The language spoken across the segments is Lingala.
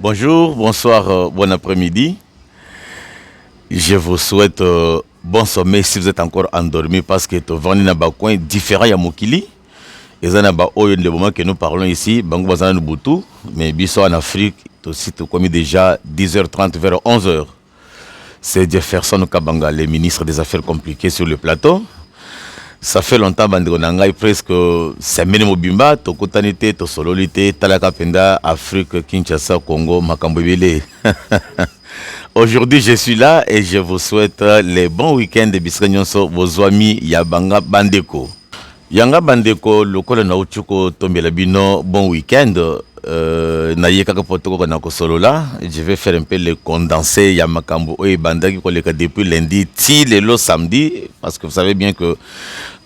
Bonjour, bonsoir, bon après-midi. Je vous souhaite bon sommeil si vous êtes encore endormi parce que Tovani n'a pas coin différent à Mokili. Et ça n'a pas le moment que nous parlons ici, Bango Bazana Nubutu, mais biso en Afrique, aussi comme déjà 10h30 vers 11h. C'est Jefferson Kabanga, le ministre des Affaires compliquées sur le plateau. Ça fait longtemps que presque semaine mobimba, tokotanité, tosololité, talaka penda, Afrique, Kinshasa, Congo, Makambobele. Aujourd'hui, je suis là et je vous souhaite les bons week-ends de Bisrenyonso, vos amis Yabanga Bandeko. Yanga Bandeko, le col Nauchuko Tombelabino, bon week-end. Je vais faire un peu le condensé Yamakambo et Bandaki depuis lundi, le samedi, parce que vous savez bien que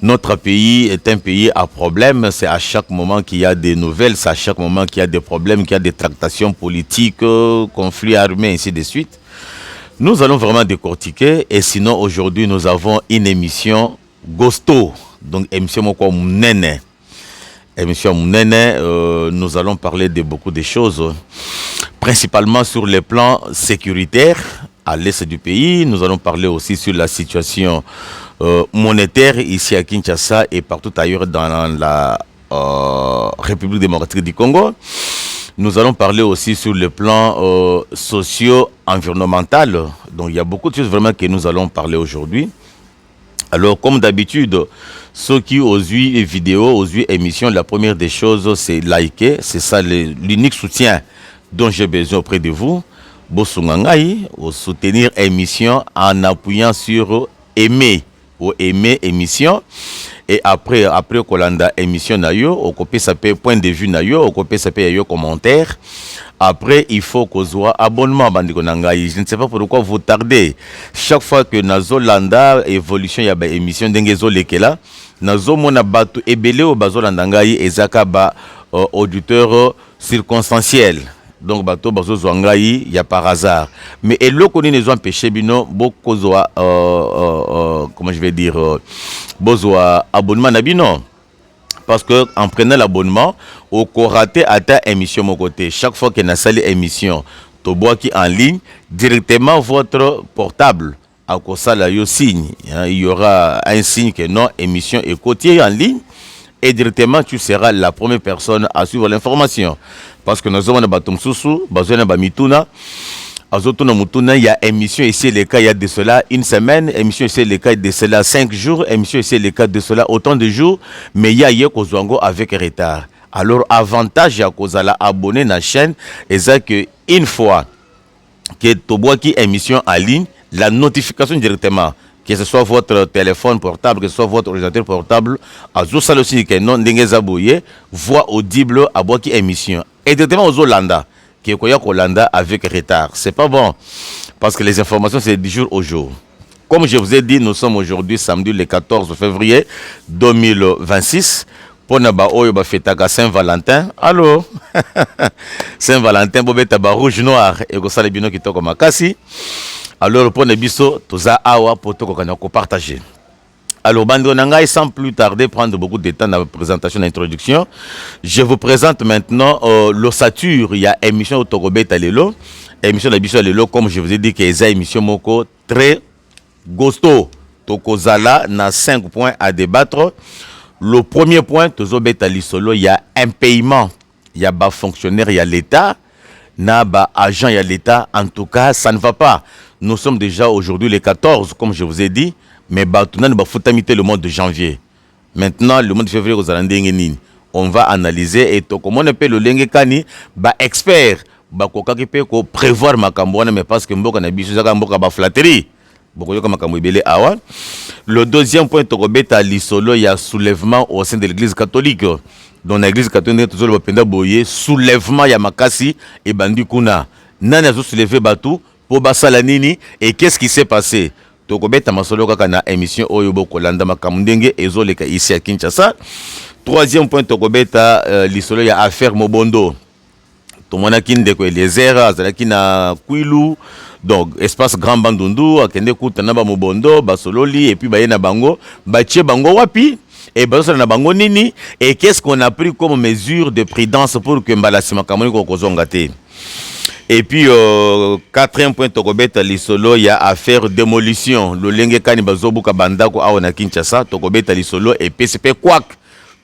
notre pays est un pays à problème. C'est à chaque moment qu'il y a des nouvelles, c'est à chaque moment qu'il y a des problèmes, qu'il y a des tractations politiques, conflits armés, ainsi de suite. Nous allons vraiment décortiquer. Et sinon, aujourd'hui, nous avons une émission Gosto, donc émission Moko Mounene. Émission Mounene, nous allons parler de beaucoup de choses, principalement sur les plans sécuritaires à l'est du pays. Nous allons parler aussi sur la situation monétaire ici à Kinshasa et partout ailleurs dans la République démocratique du Congo. Nous allons parler aussi sur le plan socio-environnemental. Donc il y a beaucoup de choses vraiment que nous allons parler aujourd'hui. Alors, comme d'habitude, ceux qui osent vidéos, osent émissions, la première des choses, c'est liker. C'est ça l'unique soutien dont j'ai besoin auprès de vous. Bosungangai, soutenir émission en appuyant sur aimer ou aimer émission. Et après Kolanda émission nayo, au copie ça peut point de vue nayo, au copie ça peut yo commentaire. Après, il faut qu'on soit abonnement. Je ne sais pas pourquoi vous tardez. Chaque fois que Nazo Landa évolution, il y a une émission d'Engezo Lekela. Nazo Mona Batu Ebele ou Bazo Landangaï et Zaka ba auditeur circonstanciel. Donc Bato Bazo Zwangaï, il y a par hasard. Mais et l'eau qu'on les a empêchés, bino, beaucoup comment je vais dire, besoin abonnement nabino. Parce que en prenant l'abonnement, au raté à ta émission mon côté. Chaque fois qu'il y a une salle émission, tu bois qui en ligne, directement votre portable. À quoi ça là, il y aura un signe que non, émission est côtier en ligne. Et directement, tu seras la première personne à suivre l'information. Parce que nous avons un bâton sous-sous, il y a émission ici, les cas, il y a de cela une semaine, émission ici, les cas de cela 5 jours, émission ici, les cas de cela autant de jours, mais il y a Yekozwango avec retard. Alors, avantage, il y a Kozala abonné à la chaîne, et ça que une fois que tu vois qui émission en ligne, la notification directement, que ce soit votre téléphone portable, que ce soit votre ordinateur portable, à Zousal aussi, que non, Ndengezabouye, voix audible à bois qui émission. Et directement aux Hollanda. Qui est Hollanda avec retard. C'est pas bon. Parce que les informations, c'est du jour au jour. Comme je vous ai dit, nous sommes aujourd'hui samedi le 14 février 2026. Pour Nabaoyo Fetaka Saint-Valentin. Allô? Saint-Valentin, Bobeta rouge noir. Et que ça, les bino qui toquent ma cassi. Alors, pour Nebiso, tout ça, awa, pour tout partager. Alors, Bando Nangai, sans plus tarder, prendre beaucoup de temps dans la présentation d'introduction, je vous présente maintenant l'ossature. Il y a émission au Togobet Alelo, émission d'Abisso Alelo, comme je vous ai dit, qu'il y a émission Moko très gosto. Tokozala, na 5 points à débattre. Le premier point, Tozobet Alisolo, il y a un paiement. Il y a bas fonctionnaire, il y a l'État. Na bas agent, il y a l'État. En tout cas, ça ne va pas. Nous sommes déjà aujourd'hui les 14, comme je vous ai dit. Mais Batounan va foutamiter le mois de janvier. Maintenant, le mois de février, on va analyser et comment on appelle le Lengekani, expert, prévoir ma cambouane, mais parce que Mboka n'a pas flatterie. Le deuxième point, Tokobeta Lisolo, il y a soulèvement au sein de l'église catholique. Dans l'église catholique, toujours le soulèvement, il y a Makasi et Bandikuna. Nana a soulevé Batou pour Basalanini. Et qu'est-ce qui s'est passé? Tokobeta masolo kaka na émission Oyobo Kolanda Makamundenge ezoleka ici à Kinshasa. Troisième point Tokobeta lisolo ya affaire Mobondo. Tomona kindeko Eliezer azalaki na Kwilu. Donc espace Grand Bandundu akende kutana ba Mobondo basololi et puis bayena bango batie bango wapi et baso na bango nini et qu'est-ce qu'on a pris comme mesure de prudence pour que Mbalasima Kamoni ko kozonga te. Et puis, quatrième point, Tokobeta Lisolo, il y a affaire démolition. Le Lenge Kani Bazobuka Bandako Aona Kinshasa, Tokobeta Lisolo et PCP Kwak.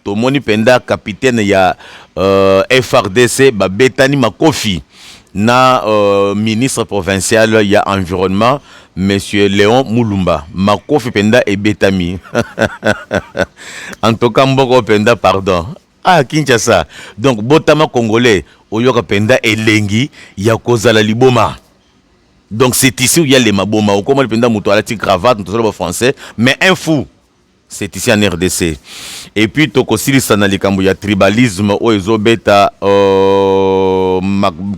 Tomoni Penda, capitaine, il y a FRDC, Betani Makofi. Na ministre provincial, il y a environnement, monsieur Léon Moulumba. Makofi Penda et Betami. En tout cas, Mboko Penda, pardon. Ah, Kinshasa. Donc, Botama Congolais, Oyoka Penda et Lengi, Yakozala Liboma. Donc, c'est ici où il y a les Maboma. Au Comment le Penda Moutouala, cravate, tout ça, français. Mais un fou. C'est ici en RDC. Et puis, Tokosili Sanalikambu, il y a tribalisme, Oezobeta,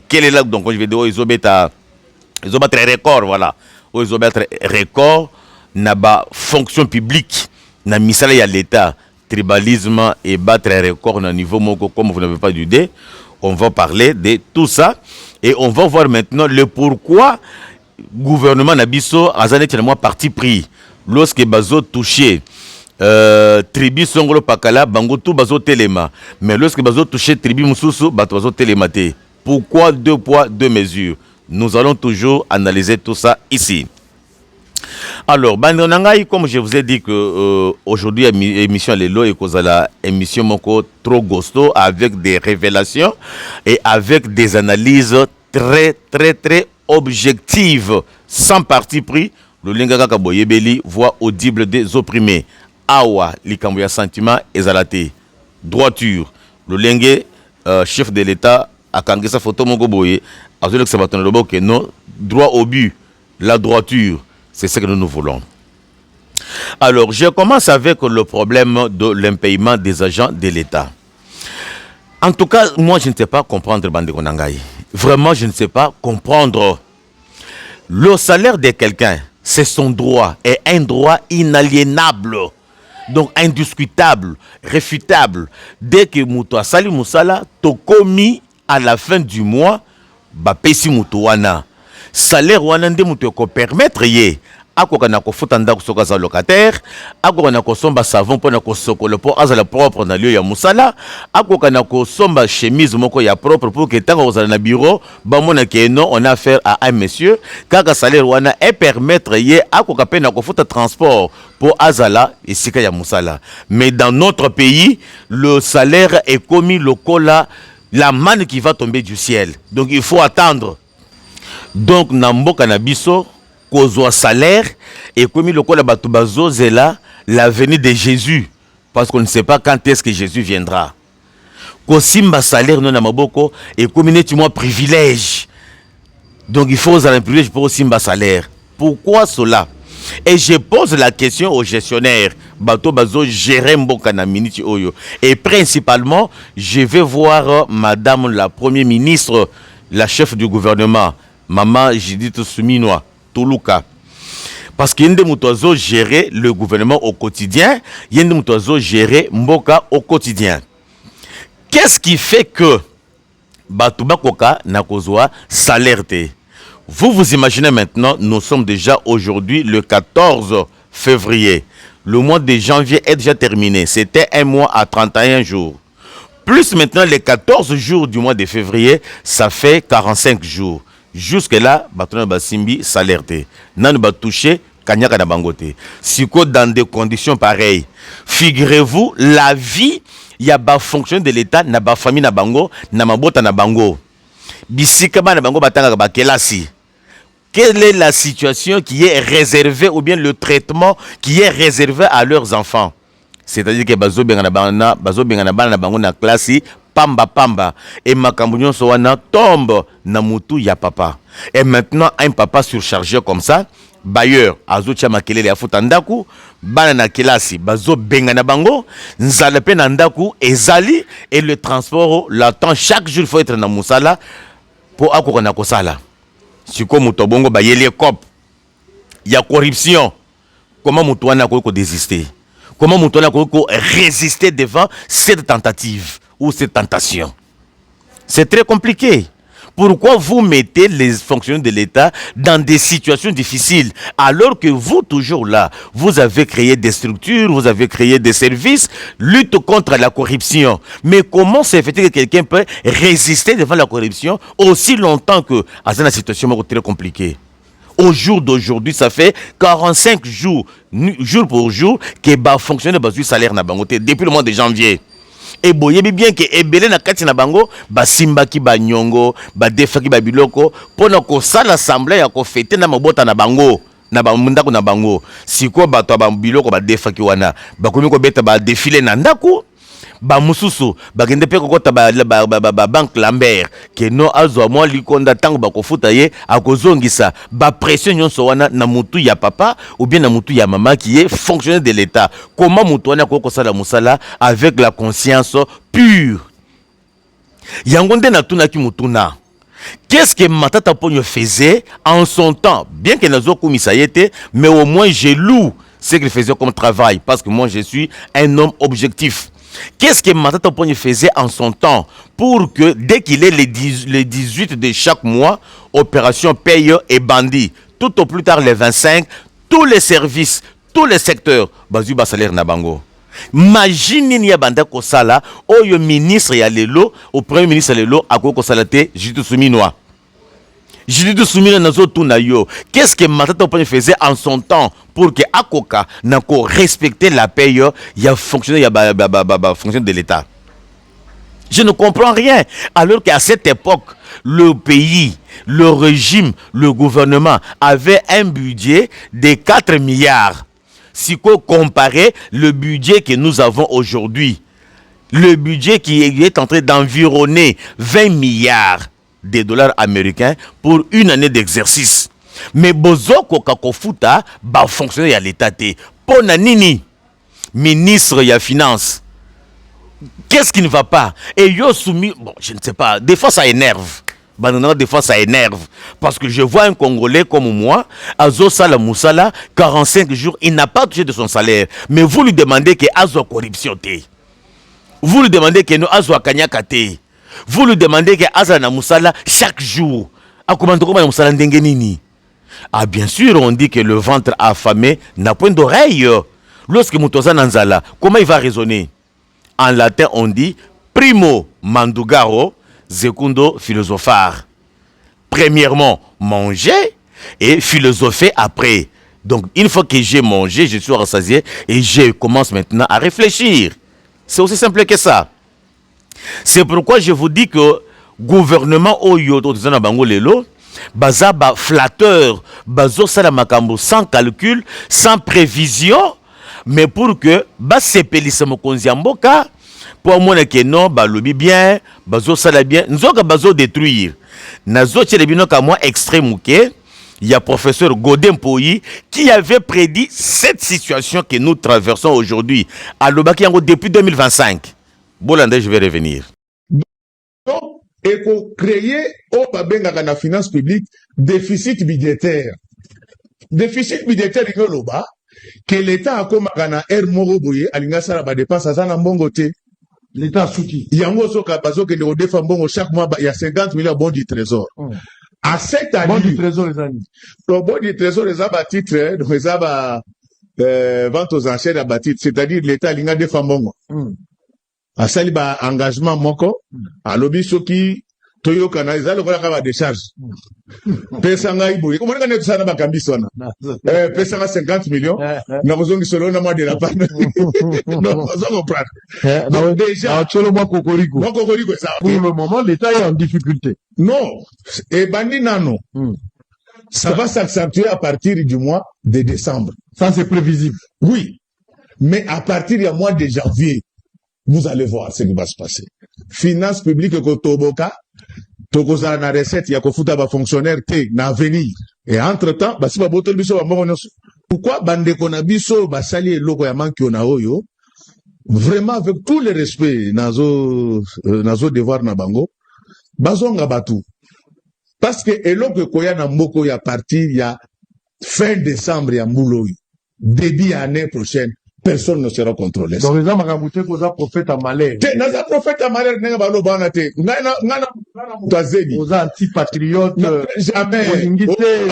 quel est là, donc, je vais dire, Oezobeta, Oezobeta record, voilà. Oezobeta record, n'a pas fonction publique, n'a mis ça, il y a l'État. Tribalisme et battre un record au niveau moko, comme vous n'avez pas d'idée. On va parler de tout ça et on va voir maintenant le pourquoi gouvernement Nabiso a moi parti pris lorsque Bazo touché tribu Songolo Pakala bango tout Bazo Telema, mais lorsque Bazo touché tribu Mususu Bazo Telemate. Pourquoi 2 poids 2 mesures? Nous allons toujours analyser tout ça ici. Alors, comme je vous ai dit que aujourd'hui, émission Lelo et la émission Moko trop gosto avec des révélations et avec des analyses très objectives, sans parti pris. Le Lingaka Kaboyebeli, voix audible des opprimés. Awa, Likamboya sentiment et zalate. Droiture. Le Lingue, chef de l'État, a kangé sa photo Moko Boye, a dit que non, droit au but, la droiture. C'est ce que nous voulons. Alors, je commence avec le problème de l'impayement des agents de l'État. En tout cas, moi, je ne sais pas comprendre Bande Konangai. Vraiment, je ne sais pas comprendre. Le salaire de quelqu'un, c'est son droit, et un droit inaliénable. Donc, indiscutable, réfutable. Dès que Moutoua Sali Moussala, to commis à la fin du mois, Bapesi Moutouana. Salaire wana nde mutu ko permettre ye akoka na ko futanda ko soka za locataire akoka na ko somba savon pour na ko sokolo pour azala propre na lieu ya musala akoka na ko somba chemise moko ya propre pour que tango ozala na bureau ba mona ke non on a affaire à un monsieur kaka salaire wana et permettre ye akoka pe na ko futa transport pour azala esika ya musala. Mais dans notre pays le salaire est commis lokola la manne qui va tomber du ciel. Donc il faut attendre. Donc, Namboka Nabiso, kozwa salaire, et comme le kola batubazo zela, la venue de Jésus, parce qu'on ne sait pas quand est-ce que Jésus viendra. Kosimba salaire non namaboko, et comme tu moi privilège. Donc, il faut un privilège pour Simba salaire. Pourquoi cela? Et je pose la question aux gestionnaires, bato bazo gérer mboka na minute oyo. Et principalement, je vais voir Madame la Première ministre, la chef du gouvernement. Maman Judith Souminoa, Toluka. Parce qu'il y a des moutouazos gérer le gouvernement au quotidien, il y a des moutouazos gérer Mboka au quotidien. Qu'est-ce qui fait que Batouba Koka n'a kozwa salaire? Vous imaginez maintenant, nous sommes déjà aujourd'hui le 14 février. Le mois de janvier est déjà terminé. C'était un mois à 31 jours. Plus maintenant les 14 jours du mois de février, ça fait 45 jours. Jusque-là, Batona Basimbi salaire. Nan ba touché Kanyaka na bangote. Siko dans des conditions pareilles. Figurez-vous, la vie, il y a ba fonction de l'État, na ba famille na bango, na mabota na bango. Bisika ba na bango batanga ba kelasi. Quelle est la situation qui est réservée ou bien le traitement qui est réservé à leurs enfants? C'est-à-dire que bazo bengana bana na bango na classe pamba et makambunyon soana tombe na mutu ya papa. Et maintenant un papa surchargé comme ça, bailleur azotia makelele ya futandaku, bana na kelasi bazo bengana bango, nzala pe na ndaku ezali et le transport l'attend chaque jour, il faut être na musala pour akoko na kosala. Siko muto bongo bayeli cop. Il y a corruption. Comment mutu wana ko désister? Comment mutu wana ko résister devant cette tentative ou cette tentation? C'est très compliqué. Pourquoi vous mettez les fonctionnaires de l'État dans des situations difficiles alors que vous, toujours là, vous avez créé des structures, vous avez créé des services, lutte contre la corruption. Mais comment c'est fait que quelqu'un peut résister devant la corruption aussi longtemps que dans une situation très compliquée? Au jour d'aujourd'hui, ça fait 45 jours, jour pour jour, que les fonctionnaires ont salaire na bango depuis le mois de janvier. Et boyebi bien que ebele na kati na bango ba simbaki ba nyongo ba defaki ba biloko pona ko sala assemblée ya ko fêter na mabota na bango na ba ndako na bango siko bato ba biloko ba defaki wana ba komi ko beta ba défilé na ndako ba mususu ba kende pe ko kota ba banque Lambert que no azwa mo likonda tango ba ko futa ye akozongisa ba pression nyonso wana na mutu ya papa ou bien na mutu ya mama qui est fonctionnaire de l'État. Comment mutu wana ko sala musala avec la conscience pure? Yangonde na tunaki mutuna. Qu'est-ce que Matata Ponyo faisait en son temps? Bien que nazo komisa yete, mais au moins je loue ce qu'il faisait comme travail parce que moi je suis un homme objectif. Qu'est-ce que Matata Ponyo faisait en son temps pour que dès qu'il est les 18 de chaque mois, opération paye et bandit, tout au plus tard les 25, tous les services, tous les secteurs, bazu ba salaire na bango. Imagine ni banda ko sala oyo ministre ya lelo au premier ministre lelo akoko salate Julius Souminoa. Julius Souminoa nazo tuna yo. Qu'est-ce que Matata Ponyo faisait en son temps pour que akoka nako respecter la paye ya fonctionnaire ya fonction de l'État? Je ne comprends rien. Alors qu'à cette époque, le pays, le régime, le gouvernement avait un budget de 4 milliards. Si on comparait le budget que nous avons aujourd'hui, le budget qui est en train d'environner 20 milliards de dollars américains pour une année d'exercice. Mais bozoko kakofuta ba fonctionnaire ya l'État te. Pona nini ministre ya finance. Qu'est-ce qui ne va pas? Et yo soumis, bon, je ne sais pas, des fois ça énerve. Des fois ça énerve. Parce que je vois un Congolais comme moi, Azo Sala Moussala, 45 jours, il n'a pas touché de son salaire. Mais vous lui demandez que Azo corruption te. Vous lui demandez que nous Azo Kanyaka te. Vous lui demandez que Azo na Moussala chaque jour. Ah, comment on Moussala ndengenini? Ah, bien sûr, on dit que le ventre affamé n'a point d'oreille. Lorsque Moutosa Nanzala, comment il va raisonner? En latin, on dit primo mandugaro, secundo philosophar. Premièrement, manger et philosopher après. Donc, une fois que j'ai mangé, je suis rassasié et je commence maintenant à réfléchir. C'est aussi simple que ça. C'est pourquoi je vous dis que gouvernement Oyo, bazaba flatteur, bazo salamakambo sans calcul, sans prévision, mais pour que bas sepelisse mokonzi mboka pour moi que non balobi bien, bazo sala bien, nzoka bazo détruire. Nazo tchelebino ka moi extrême ouké, il y a professeur Godin Poyi qui avait prédit cette situation que nous traversons aujourd'hui à Lobaki yango depuis 2025. Bolande, je vais revenir. Donc, et pour créer au Babenga na finance publique déficit budgétaire. Déficit budgétaire il loba que l'État a comme gana air moro boye alinga sala ba dépense à na mbongo te. L'État souki. Yango soka bazo que de défend mbongo chaque mois il y a 50 millions de bons du trésor. À cette année. Bon du trésor les amis. Le bon du trésor les a titre donc les a vente aux enchères à titre, c'est-à-dire l'État alinga défend mbongo. À sali ba engagement moko à lobby soki toyo kana izalo kola ka ba décharge. Pesa ngai boye. Comment on ça na ba kambiso na? Pesa 50 millions. Na kozongi solo na moi de la panne. Non, on comprend. Donc déjà solo moi kokoriko. Moi kokoriko ça. Pour le moment l'État est en difficulté. Non, et bandi nano. Ça va s'accentuer à partir du mois de décembre. Ça c'est prévisible. Oui. Mais à partir du mois de janvier, vous allez voir ce qui va se passer. Finance publique kotoboka, tokozala na recette ya kofuta ba fonctionnaire te na avenir. Et entre-temps, basi ba botol biso ba mbongo nyonso. Pourquoi bandeko na biso basali eloko ya manki ona oyo? Vraiment avec tout le respect nazo devoir na bango, bazonga batu. Parce que eloko koya na mboko ya partir ya fin décembre ya mbulo. Début année prochaine. personne ne sera contrôlé. Donc, les Amagaboute, vous avez prophète à malheur. Naza prophète à malheur, n'est pas le banate. Ngana mutazeni. Vous êtes anti-patriote. Jamais.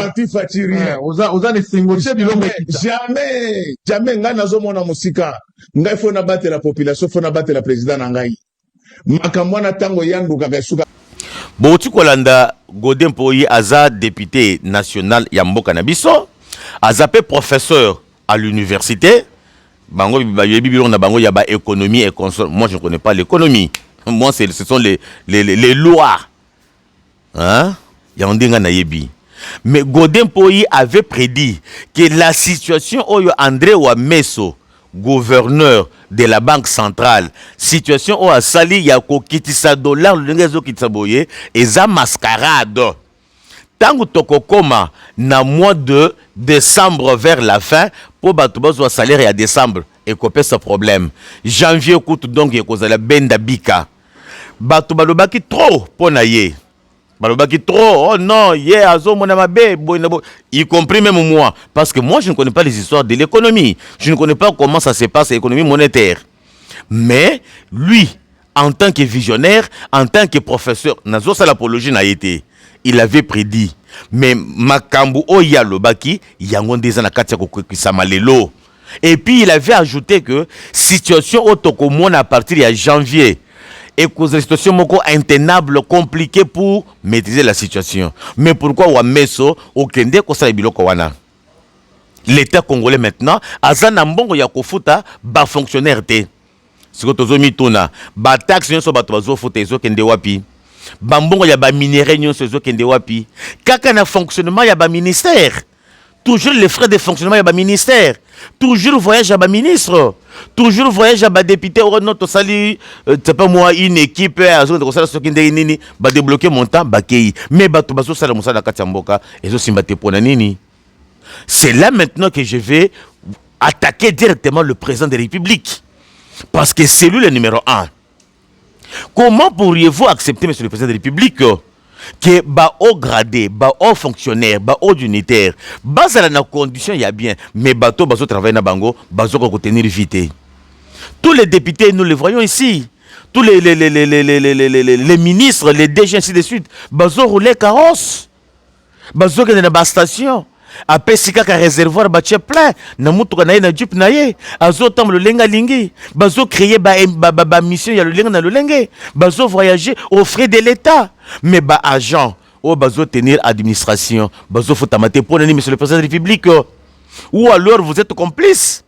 Anti-patriote. Vous êtes des singotiers du long. Jamais. Ngana zo mona musika. Ngai faut nabattre la population, faut nabattre la président Ngai. Makamwana tango yandu kakasuka. Bouti Kolanda, Godin Poyi, Aza, député national Yamboka Nabiso, Azapé professeur à l'université. Bango, Bango, Yaba économie et console. Moi, je ne connais pas l'économie. Moi, ce sont les lois. Hein? Yandinga Nayebi. Mais Godin Poyi avait prédit que la situation où André Ouamesso, gouverneur de la Banque centrale, situation où a sali yako kitisa dollar lengezo kitsaboye eza mascarade. Tango tokokoma na mois de décembre vers la fin pour batubazo salaire ya décembre et copé ce problème. Janvier coûte donc yekozala benda bika. Batubalobaki trop ponaye. Balobaki trop, oh non, y compris même moi. Parce que moi, je ne connais pas les histoires de l'économie. Je ne connais pas comment ça se passe l'économie monétaire. Mais lui, en tant que visionnaire, en tant que professeur, nazo sa l'apologie n'a été. Il avait prédit. Mais Makambu Oya Lobaki, yangon des anakatia kokisamalelo. Et puis il avait ajouté que situation autocommune à partir de janvier. Et cause de situation moko intenable, compliquée pour maîtriser la situation. Mais pourquoi Ouamesso au Kende kosa biloko wana? L'État congolais maintenant, azana mbongo ya kofuta ba fonctionnaire te. Siko tozomi tona, ba taxe nyo so bato bazo futa ezo kende wapi? Ba mbongo ya ba minéraux nyo so ezo kende wapi? Kaka na fonctionnement ya ba ministère. Toujours les frais de fonctionnement, il y a un ministère. Toujours voyage à un ministre. Toujours voyage à un député. Oh non, tu sali, c'est pas moi, une équipe, va débloquer mon temps, mais c'est là maintenant que je vais attaquer directement le président de la République. Parce que c'est lui le numéro 1. Comment pourriez-vous accepter, monsieur le président de la République, que ba haut gradé, ba haut fonctionnaire, ba haut unitaire, ba ça la condition y a bien, mais bateau bazo travailler na bango, bazo ko tenir vite. Tous les députés nous les voyons ici, tous les ministres, les DG ainsi de suite, bazo rouler carrosse, bazo que na ba station. Après si kaka réservoir ba tche plein na mutu na na jupe na ye azo tam le lenga lingi bazo créer ba mission ya le lenga na le lenga bazo voyager aux frais de l'état mais ba agent ou bazo tenir administration bazo fotamate pour monsieur le président de la République ou alors vous êtes complice.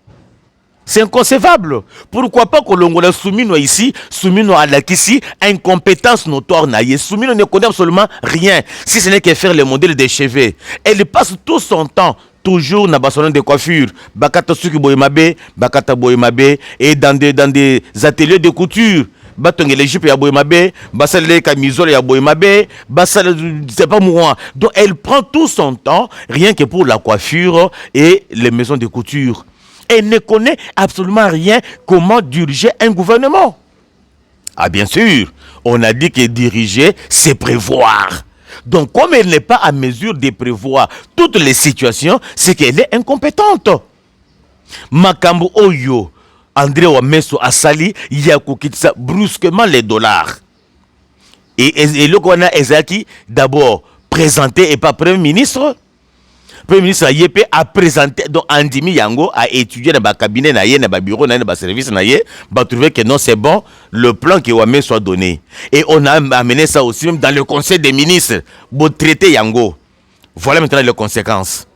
C'est inconcevable. Pourquoi pas que l'on Soumino ici, Soumino à la Kissi, incompétence notoire naïe. Soumino ne connaît absolument rien, si ce n'est que faire le modèle des cheveux. Elle passe tout son temps, toujours dans le salon de coiffure, Bakata Suki Boyemabe, Bakata Boyemabe, et dans des ateliers de couture. Batongé les jupes ya Boyemabe, Bassale camisole ya Boyemabe, Bassale, c'est pas moi. Donc elle prend tout son temps, rien que pour la coiffure et les maisons de couture. Elle ne connaît absolument rien comment diriger un gouvernement. Ah bien sûr, on a dit que diriger, c'est prévoir. Donc comme elle n'est pas à mesure de prévoir toutes les situations, c'est qu'elle est incompétente. Makambo Oyo, André Ouamesso Asali, Yakokitsa brusquement les dollars. Et le Kwana Ezaki, d'abord présenté et pas Premier ministre. Premier ministre Yepé a présenté, donc Andimi Yango a étudié dans le cabinet, dans le bureau, dans le service, a trouvé que non, c'est bon, le plan que Ouamé soit donné. Et on a amené ça aussi même dans le conseil des ministres, pour traiter Yango. Voilà maintenant les conséquences.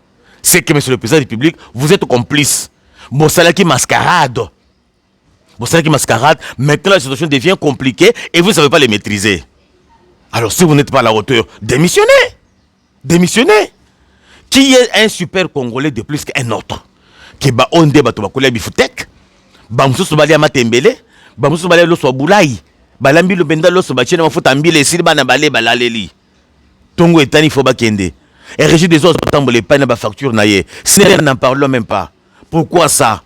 C'est que, monsieur le président de la République, vous êtes complice. Bon, ça là qui mascarade. Bon, ça là qui mascarade. Maintenant, la situation devient compliquée et vous ne savez pas les maîtriser. Alors, si vous n'êtes pas à la hauteur, démissionnez. Démissionnez. Qui est un super Congolais de plus qu'un autre? Qui ba onde ba to bakole bifutek, ba mususu bali amatembele, ba mususu bali lo so bulai, ba lambi lo benda lo so ba chena mafuta mbile sili bana bale balaleli. Tongo etani fo ba kende. Et régime des autres tambole pas na ba facture na ye. N'en parlons même pas. Pourquoi ça?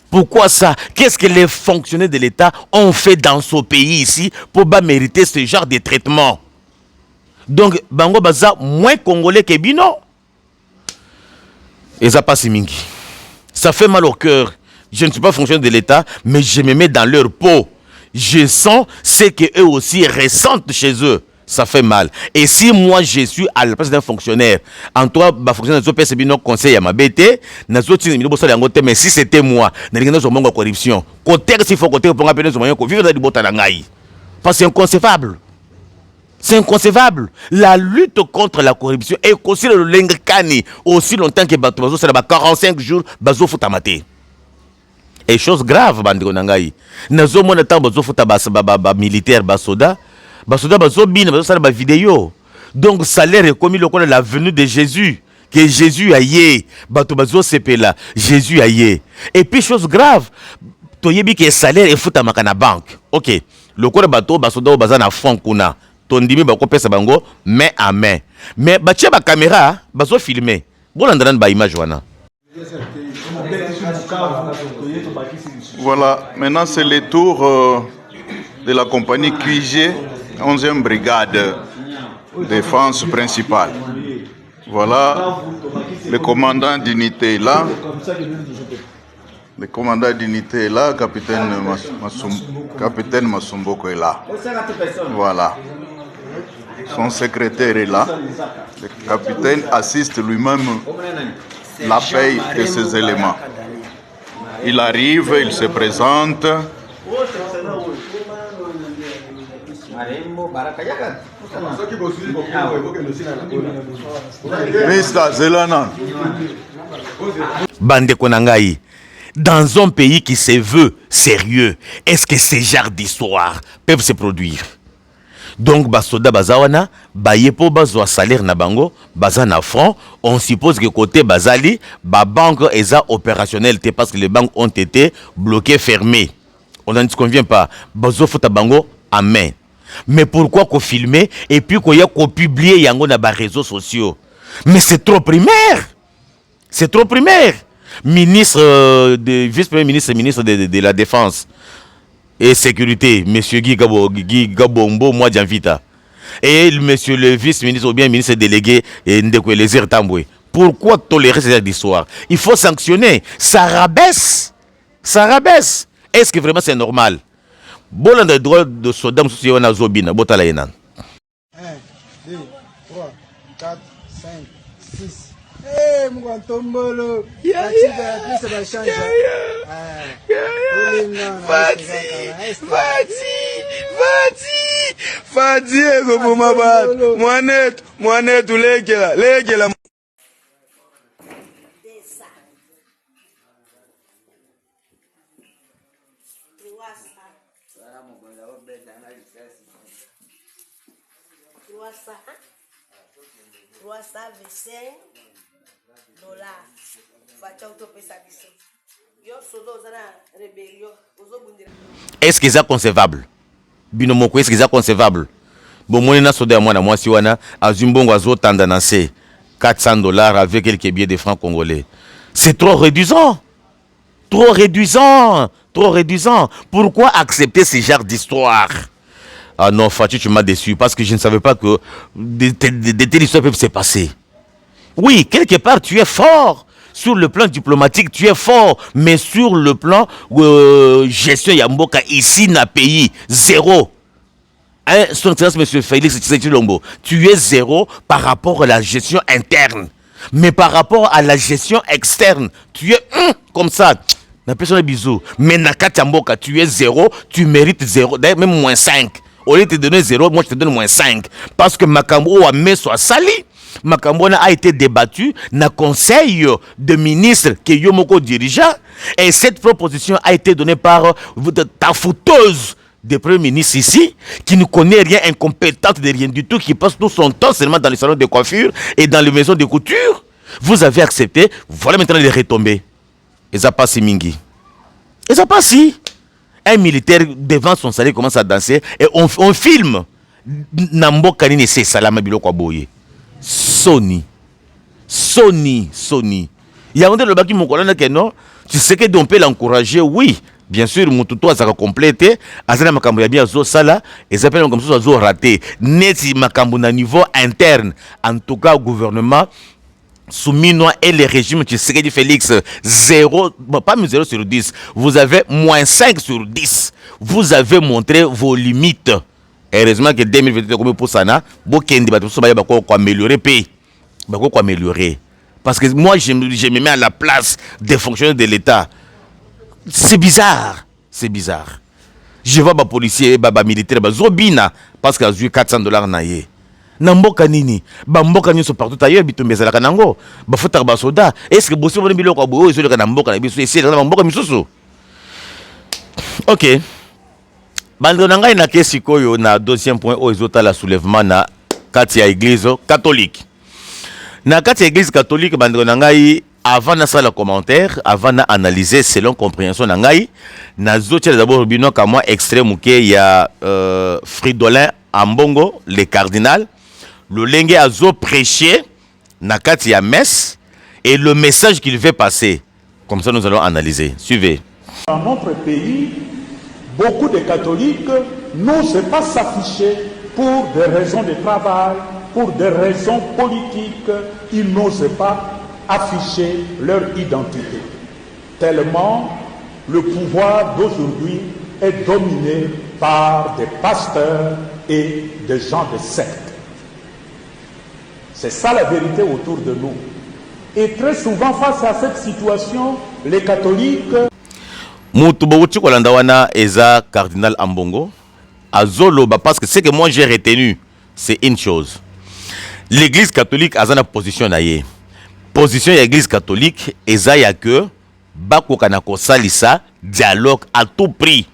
Pourquoi ça? Qu'est-ce que les fonctionnaires de l'État ont fait dans ce pays ici pour pas mériter ce genre de traitement? Donc, Bango Baza moins congolais que Bino. Et ça passe mingi. Ça fait mal au cœur Je ne suis pas fonctionnaire de l'État, mais je me mets dans leur peau. Je sens ce qu'eux aussi ressentent chez eux. Ça fait mal. Et si moi je suis à la place d'un fonctionnaire, en toi, bah fonctionnaire de PS Bino conseil à ma BT, mais si c'était moi, n'a corruption. Côté s'il faut côté pour appeler moyen qu'on vivre dans du botanangaï. Parce que c'est inconcevable. C'est inconcevable. La lutte contre la corruption est aussi le lengkani aussi longtemps que Bato c'est 45 jours bazo futamate. Et chose grave bandiko nangai. Nazo mona ta bazo futa militaire basoda. Basoda bazo bina bazo sala ba vidéo. Donc salaire est commis le connaît la venue de Jésus. Que Jésus a yé. Bato bazo sepela. Jésus a yé. Et puis chose grave. Toyebi que salaire est futa makana banque. OK. Le connaît bato basoda bazana fond kuna. Tondimi bako pesa bango main à main. Mais batia ba caméra bazo filmer. Bolandaran ba image wana. Voilà, maintenant c'est le tour de la compagnie QG, 11e brigade défense principale. Voilà, le commandant d'unité est là. Le commandant d'unité est là, capitaine Masumboko est là. Voilà. Son secrétaire est là. Le capitaine assiste lui-même la paye de ces éléments. Il arrive, il se présente. Mr. Zelana. Bande Konangaï. Dans un pays qui se veut sérieux, est-ce que ces genres d'histoires peuvent se produire? Donc, basoda bazawana, bayepo bazwa salaire na bango, bazana franc, on suppose que côté bazali, ba banque est opérationnelle parce que les banques ont été bloquées, fermées. On n'en convient pas. Bazo fota bango, amen. Mais pourquoi qu'on filme et puis qu'on y a qu'on publie yango na ba réseaux sociaux? Mais c'est trop primaire. C'est trop primaire. Ministre vice-premier ministre, ministre de la Défense et sécurité, monsieur Guy Gabombo, moi j'invite. Et monsieur le vice-ministre ou bien ministre délégué Ndeko Eliezer Tamboué. Pourquoi tolérer cette histoire? Il faut sanctionner. Ça rabaisse. Ça rabaisse. Est-ce que vraiment c'est normal? Bon, on a le droit de Sodam si on a Zobina. Botala Yenan. 1, 2, 3, 4, 5, 6. Hey, Mouantombolo. Fati, ego bumabat. Moanet, legela. Est-ce que c'est concevable? Binomoko, est-ce que c'est concevable? Bon, moi, moi, si on a Azumbongo Azo Tandanase, $400 avec quelques billets de francs congolais. C'est trop réduisant. Trop réduisant. Trop réduisant. Pourquoi accepter ce genre d'histoire? Ah non, Fatih, tu m'as déçu parce que je ne savais pas que des telles histoires peuvent se passer. Oui, quelque part, tu es fort. Sur le plan diplomatique, tu es fort. Mais sur le plan gestion Yamboka, ici, n'a pays, zéro. Hein, son excellence, monsieur Félix Tshisekedi-Tshilombo, tu es zéro par rapport à la gestion interne. Mais par rapport à la gestion externe, tu es comme ça. La personne est bisou. Mais Nakati Yamboka, tu es zéro, tu mérites zéro, d'ailleurs même moins 5. Au lieu de te donner 0, moi je te donne moins 5. Parce que Makambo a mis soit sali. Makambo a été débattu dans le conseil de ministres que Yomoko dirigeait. Et cette proposition a été donnée par ta fouteuse de premier ministre ici, qui ne connaît rien, incompétente de rien du tout, qui passe tout son temps seulement dans les salons de coiffure et dans les maisons de couture. Vous avez accepté, voilà maintenant les retombées. Et ça passe mingi. Et ça passe si. Un militaire devant son salaire commence à danser et on filme. Nambo kanine se salama bilo kwa boye. Sony. Il y a un de qui mon colonel que non. Tu sais que on peut l'encourager, oui. Bien sûr, mon tuto a complété. Azana makambo ya bien zo sala et ça peut comme ça zo raté. Neti makambo na niveau interne. En tout cas, au gouvernement Souminois et le régime Tshisekedi Félix, 0, bon, pas 0 sur 10, vous avez moins 5 sur 10. Vous avez montré vos limites. Heureusement que 2023, comme pour ça, améliorer. Parce que moi, je me mets à la place des fonctionnaires de l'État. C'est bizarre. C'est bizarre. Je vois les policiers, les militaires, les zobina, parce qu'ils ont eu $400 Namboka nini bamboka nyoso partout ailleurs bitumbezala kanango bafuta ba soda est-ce que bosi boni biloko boyo ezole kana mboka na biso esi na mboka misusu. OK, bando nanga ina kesi koyo na deuxième point o ezota la soulèvement na kati ya église catholique. Na kati ya église catholique bando nanga avant na sala commentaire, avant na analyser selon compréhension nangai na zotia d'abord bino ka moi extrait muke ya Fridolin Ambongo le cardinal le lengue azo prêcher na kati ya messe et le message qu'il veut passer. Comme ça nous allons analyser. Suivez. Dans notre pays, beaucoup de catholiques n'osent pas s'afficher pour des raisons de travail, pour des raisons politiques, ils n'osent pas afficher leur identité. Tellement le pouvoir d'aujourd'hui est dominé par des pasteurs et des gens de secte. C'est ça la vérité autour de nous. Et très souvent, face à cette situation, les catholiques... Eza cardinal Ambongo azoloba parce que ce que moi j'ai retenu, c'est une chose. L'église catholique a une position naie. Position de l'église catholique eza ya que bako kanako salisa dialogue à tout prix.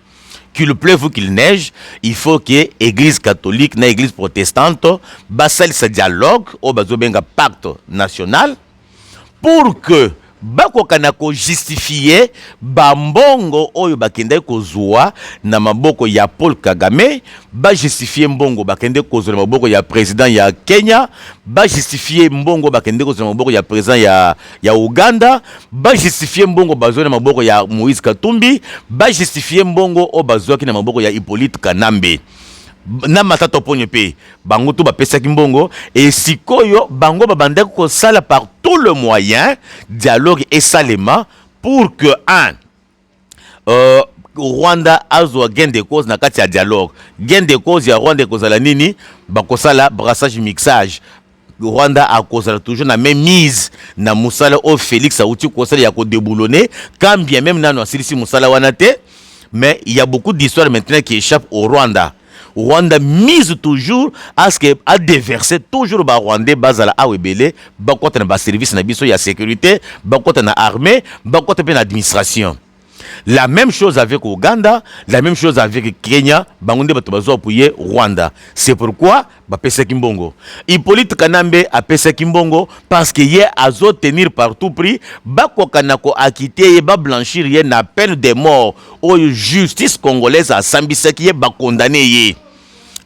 Qu'il pleuve ou qu'il neige, il faut que l'église catholique na l'église protestante basalisa dialogue au bazobenga pacte national pour que bako kanako justifier bambongo oyo bakende kozwa na maboko ya Paul Kagame, ba justifier mbongo bakende kozwa na maboko ya président ya Kenya, ba justifier mbongo bakende kozwa na maboko ya président ya Uganda, ba justifier mbongo bazwa na maboko ya Moïse Katumbi, ba justifier mbongo o bazwa na maboko ya Hippolyte Kanambe. Na matata ponyo pe bango to bapesa kimbongo et sikoyo bango babande ko sala par tout le moyen dialogue et salema pour que Rwanda azwa gain de cause na kati ya dialogue gain de cause ya Rwanda ko sala nini bakosala brassage mixage. Rwanda a causé toujours na même mise na musala au Félix Auti ko sala ya ko déboulonner quand bien même na no silisi musala wanate, mais il y a beaucoup d'histoires maintenant qui échappent au Rwanda. Rwanda mise toujours à ce que à déverser toujours ba Rwandais bazala awebele bakota na ba service na biso ya sécurité bakota na armée bakota pe na administration. La même chose avec Ouganda, la même chose avec Kenya, bangonde bato bazo appuyer Rwanda. C'est pourquoi ba pesa kimbongo. Hippolyte Kanambe a pesa kimbongo parce que yé azo tenir par tout prix bako kanako akité ye ba blanchir ye na peine de mort ou justice congolaise a sambisa ki ye ba condamné ye.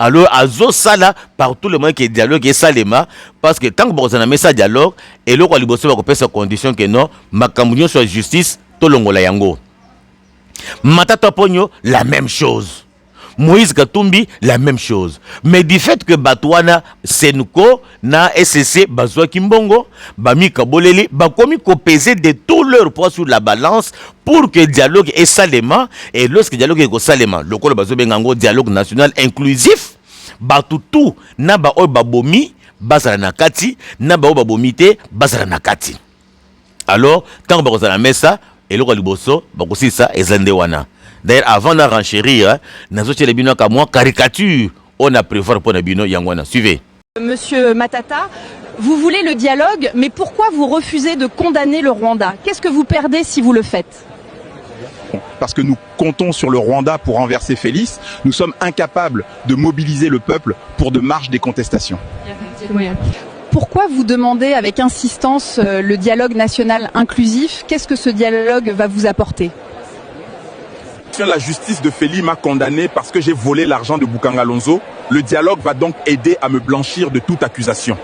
Alors, azo sala par tout le monde qui dialogue et salema parce que tant que vous avez un dialogue et le roi liboso va couper sa condition que non makamunyo soit justice to longola yango. Matata Ponyo la même chose. Moïse Katumbi la même chose. Mais du fait que Batouana Senuko na SCC bazwa kimbongo bami kaboleli bakomi ko peser de tout leur poids sur la balance pour que dialogue et salema et lorsque dialogue est salema le kolo bazo bengango dialogue national inclusif batutu na ba o babomi bazala nakati na ba o babomite bazala nakati. Alors tant que bazala messa et le liboso bakosi ça ezande wana. D'ailleurs, avant de renchérir, caricature, on a prévoir pour Nabino Yangwana. Suivez. Monsieur Matata, vous voulez le dialogue, mais pourquoi vous refusez de condamner le Rwanda? Qu'est-ce que vous perdez si vous le faites? Parce que nous comptons sur le Rwanda pour renverser Félix, nous sommes incapables de mobiliser le peuple pour de marches des contestations. Pourquoi vous demandez avec insistance le dialogue national inclusif? Qu'est-ce que ce dialogue va vous apporter? La justice de Félix m'a condamné parce que j'ai volé l'argent de Bukanga Lonzo. Le dialogue va donc aider à me blanchir de toute accusation.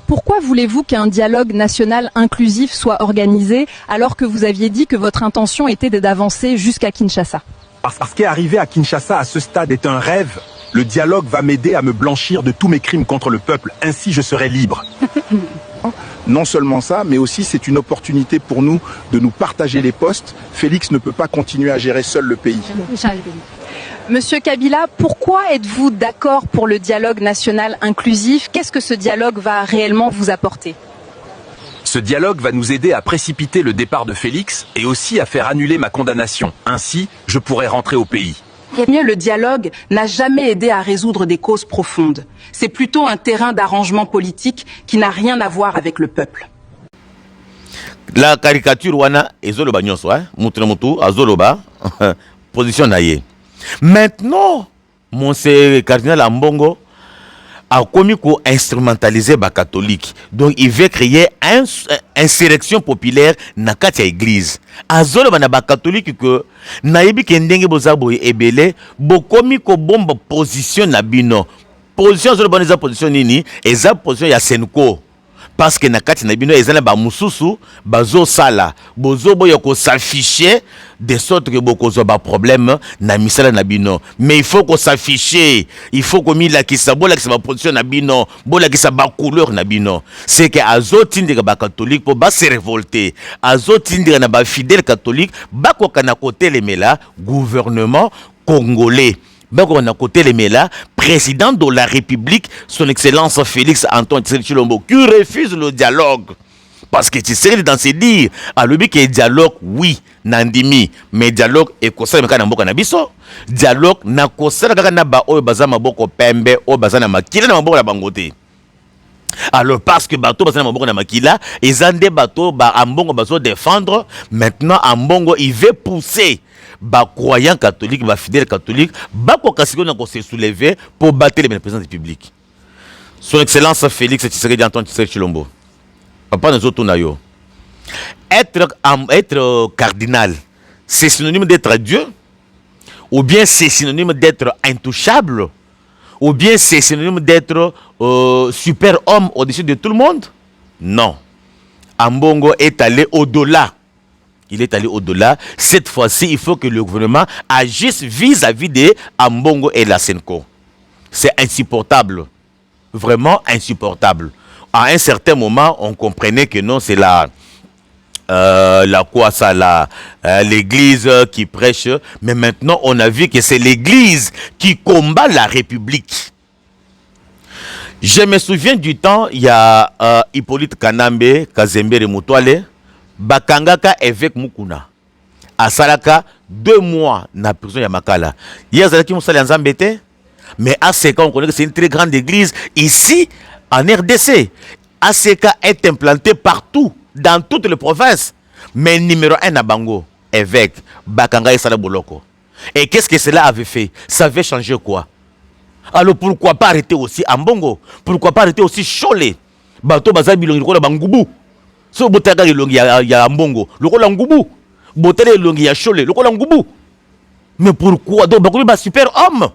Pourquoi voulez-vous qu'un dialogue national inclusif soit organisé alors que vous aviez dit que votre intention était d'avancer jusqu'à Kinshasa? Parce qu'arriver à Kinshasa à ce stade est un rêve. Le dialogue va m'aider à me blanchir de tous mes crimes contre le peuple. Ainsi, je serai libre. Non seulement ça, mais aussi c'est une opportunité pour nous de nous partager les postes. Félix ne peut pas continuer à gérer seul le pays. Monsieur Kabila, pourquoi êtes-vous d'accord pour le dialogue national inclusif? Qu'est-ce que ce dialogue va réellement vous apporter? Ce dialogue va nous aider à précipiter le départ de Félix et aussi à faire annuler ma condamnation. Ainsi, je pourrai rentrer au pays. Le dialogue n'a jamais aidé à résoudre des causes profondes. C'est plutôt un terrain d'arrangement politique qui n'a rien à voir avec le peuple. La caricature wana ezoloba nyonso mutu mutu azoloba position naie. Maintenant, mon cardinal Ambongo a commis pour instrumentaliser les catholiques. Donc il veut créer une insurrection populaire dans la église. Azolo bana ba catholique que naïbi kendenge bozabo ebele bo commis ko bombe position na bino. Position zolo bana za position nini eza position ya Senko. Parce que na kati na bino ezana ba mususu bazo sala bozo boyo ko s'afficher de sorte que boko zo ba problème na misala na bino, mais il faut qu'on s'afficher, il faut qu'on mila ki sa bola ki sa position na bino, bola ki sa ba couleur na bino. C'est que azo tindika ba catholique pour ba se révolter, azo tindika na ba fidèle catholique ba ko kana côté les mela gouvernement congolais. Bako na côté les mela président de la République, son excellence Félix Antoine Tshisekedi Tshilombo, qui refuse le dialogue. Parce que Tshisekedi dans ses dires, à l'objet que dialogue, oui, nandimi, mais dialogue est kosala meka na mboka na biso. Dialogue na kosala kaka na ba oyo baza maboko pembe, oyo baza na makila na maboko na bangote. Alors parce que bateau baza na maboko na makila, ezande bateau ba ambongo bazo défendre, maintenant ambongo il veut pousser ba croyants catholiques, ba fidèles catholiques, ba kokasiko na ko se soulever pour battre les présidents du public. Son excellence Félix Tshisekedi Antoine Tshisekedi Tshilombo. Papa nous autres nayo. Être cardinal, c'est synonyme d'être Dieu, ou bien c'est synonyme d'être intouchable, ou bien c'est synonyme d'être super homme au-dessus de tout le monde? Non. Ambongo est allé au-delà. Il est allé au-delà. Cette fois-ci, il faut que le gouvernement agisse vis-à-vis de Ambongo et la Senko. C'est insupportable. Vraiment insupportable. À un certain moment, on comprenait que non, c'est l'église qui prêche. Mais maintenant, on a vu que c'est l'église qui combat la République. Je me souviens du temps, il y a Hippolyte Kanambe, Kazembe Mutwale, Bakangaka évêque Mukuna. À Salaka, 2 mois na prison ya Makala. Hier, Zalaki Moussali Nzambete, mais ACK, on connaît que c'est une très grande église ici en RDC. ACK est implanté partout, dans toutes les provinces. Mais numéro 1 à Bango, évêque, Bakanga et Salaboloko. Et qu'est-ce que cela avait fait? Ça avait changé quoi? Alors pourquoi pas arrêter aussi Ambongo? Pourquoi pas arrêter aussi Cholé? Bato Bazabi Longi Bangoubou. So Botaka Longi ya Ambongo. Le Ngubu. Botele Longi ya Cholé. Le Ngubu. Mais pourquoi? Donc Bakouli ba super homme.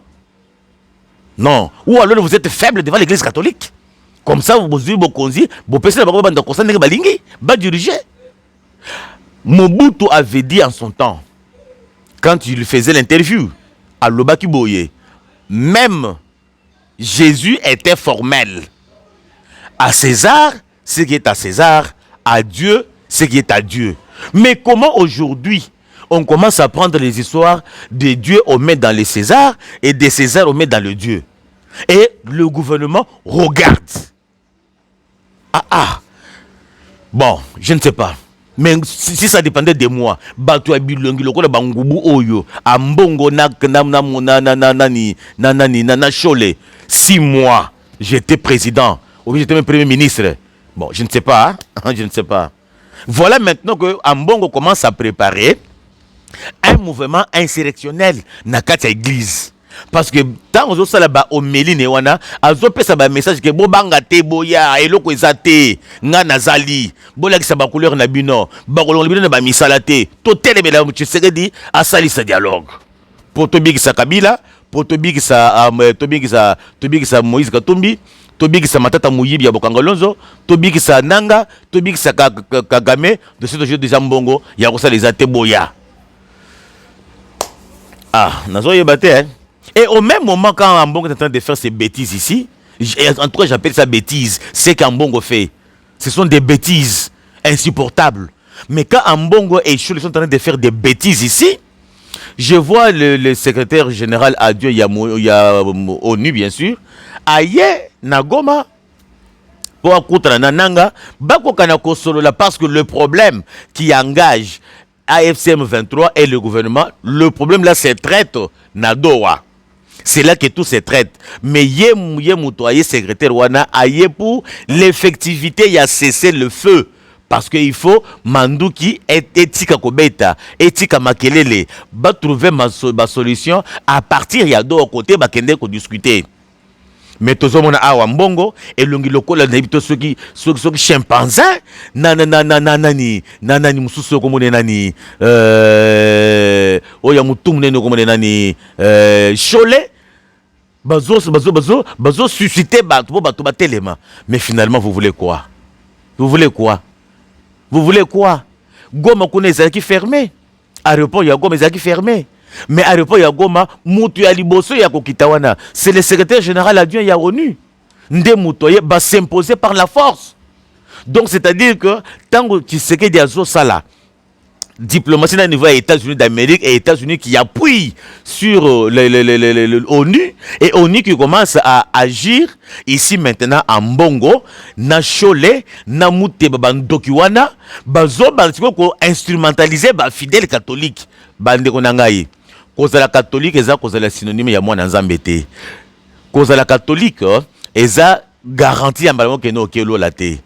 Non. Ou alors vous êtes faible devant l'église catholique. Comme ça, vous avez Bokonzi, vous pensez que diriger. Mobutu avait dit en son temps, quand il faisait l'interview à Lobaki Boye, même Jésus était formel. À César, ce qui est à César, à Dieu, ce qui est à Dieu. Mais comment aujourd'hui, on commence à prendre les histoires de Dieu, on met dans les Césars, et de César, on met dans le Dieu. Et le gouvernement regarde. Bon, je ne sais pas. Mais si ça dépendait de moi, Bato Bilongi, le Kola Bangoubou Oyo, Ambongo Nana Cholé, 6 mois, j'étais président, ou j'étais même premier ministre. Bon, je ne sais pas, je ne sais pas. Voilà maintenant que Ambongo commence à préparer un mouvement insurrectionnel dans la église. Parce que tant que ça là-bas au Méline wana azo pesa ba message que bobanga te boya eloko ezate nga nazali bola ki sa ba couleur na bino ba kolonga bino na ba misala te to telemela mu Tshisekedi asali sa dialogue pour to bigi sa Kabila pour to bigi sa Moïse Katumbi to bigi sa Matata Muyibi ya Bokangalonzo to bigi sa Nanga to bigi sa Kagame de ce jeu de Zambongo ya ko sa les ate boya nazo yebate hein. Et au même moment, quand Ambongo est en train de faire ses bêtises ici, en tout cas j'appelle ça bêtise, c'est qu'Ambongo fait. Ce sont des bêtises insupportables. Mais quand Ambongo et Chole sont en train de faire des bêtises ici, je vois le secrétaire général Adieu, il y a ONU bien sûr, aye Nagoma, pour akoutra nananga, bako kanako solo là parce que le problème qui engage AFCM 23 et le gouvernement, le problème là c'est traite Nadoa. C'est là que tout se traite. Mais yé moutoyer secrétaire wana aye pour l'effectivité, il a cessé le feu. Parce qu'il faut Mandouki etika kobeta, etika makelele, va trouver ma solution à partir il y a deux côtés ba kende ko discuter. Mais tout le monde a Wambongo et l'ongi lokola n'habite ceux qui chimpanzés nanani mususu komone nani oya mutumne no komone nani Chole bazo susciter bato batelema. Mais finalement vous voulez quoi? Vous voulez quoi? Vous voulez quoi? Goma kone ezaki fermé. Aéroport ya Goma ezaki fermé. Mais aéroport ya Goma mutu ya liboso ya kokitawana. C'est le secrétaire général adjoint ya ONU. Nde mutoye va s'imposer par la force. Donc c'est-à-dire que tant que tu sais que des azo sala diplomatie au niveau des États-Unis d'Amérique et États-Unis qui appuient sur l'ONU et ONU qui commence à agir ici maintenant en Bongo, na Chole, na Mouté Bandokiwana, bazo ko instrumentaliser ba fidèle catholique, bande konangai. Cause la catholique eza cause la synonyme ya mwana nzambe te. Cause la catholique eza garantie ambalamo ke no kelo la te.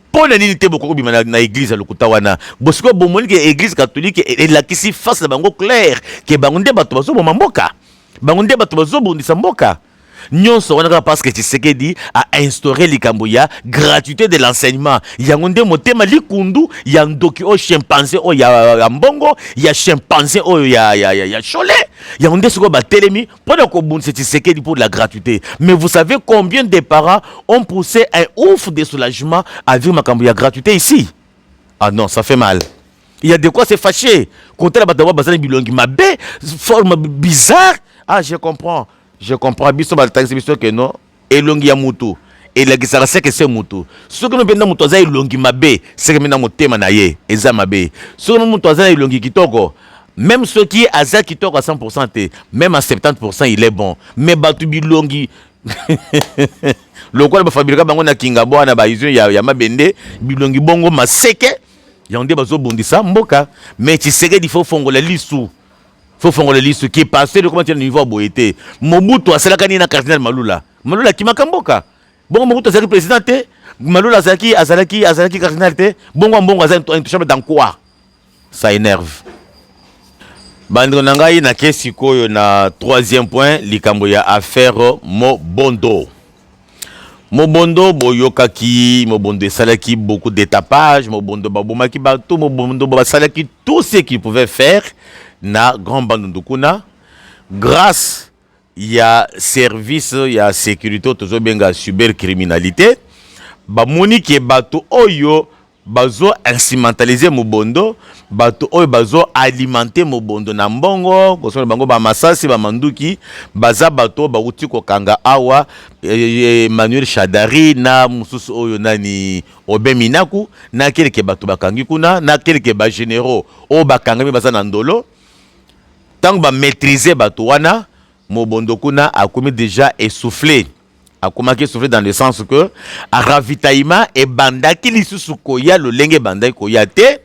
Pour les nini beaucoup na église le kutawana bosiko bomoni que église catholique et la kisi face à bango clair que bangonde bato bazo bomamboka bangonde bato bazo bondisa mboka nyonso wana parce que Tshisekedi a instauré likamboya gratuité de l'enseignement yangonde motema likundu ya ndoki o chimpanzé o ya mbongo ya chimpanzé o ya Chole yangonde siko ba telemi pour ko bondisa Tshisekedi pour la gratuité. Mais vous savez combien de parents ont poussé un ouf de soulagement à vivre makamboya gratuité ici? Ah non, ça fait mal. Il y a de quoi se fâcher. Contre la bataille bazana bilongi mabe forme bizarre. Ah, je comprends. Je comprends. Biso bataille biso que non elongi ya mutu. Et la gisara c'est que c'est mutu. Ce que nous benda mutu za elongi mabe, c'est que mena motema na ye, eza mabe. Ce que mutu za elongi kitoko. Même ceux qui aza kitoko à 100%, même à 70%, il est bon. Mais batu bilongi le quoi ba fabrika bango na kingabo na ba izo ya mabende bilongi bongo maseke yande bazo bondisa mboka. Mais tu sais que il faut fongola lisu. Faut fongola lisu qui est passé de comment tu niveau boité. Mobutu asala kani na cardinal Malula. Malula ki makamboka. Bon Mobutu azaki président te, Malula azalaki cardinal te. Bongo azaki intouchable dans quoi? Ça énerve. Bandro nangai na kesi koyo na troisième point likambo ya affaire Mobondo. Mobondo boyokaki, Mobondo salaki beaucoup d'étapage, Mobondo babomaki bato, Mobondo basalaki tout ce qu'il pouvait faire na Grand Bandundukuna grâce ya service ya sécurité tozo benga cybercriminalité. Bamoni ke bato oyo bazo instrumentaliser Mobondo, bato oyo bazo alimenter Mobondo na mbongo, koso bango ba masasi ba manduki, baza bato ba uti ko kanga awa Emmanuel Shadari na mususu oyo nani Obeminaku na kelke bato bakangi kuna na kelke ba généraux o bakanga baza na ndolo. Tant ba maîtriser bato wana Mobondo kuna a commis déjà essoufflé. A commencé à souffler dans le sens que à ravitaillement et bandaki lisusu koya le lenge bandaki koya te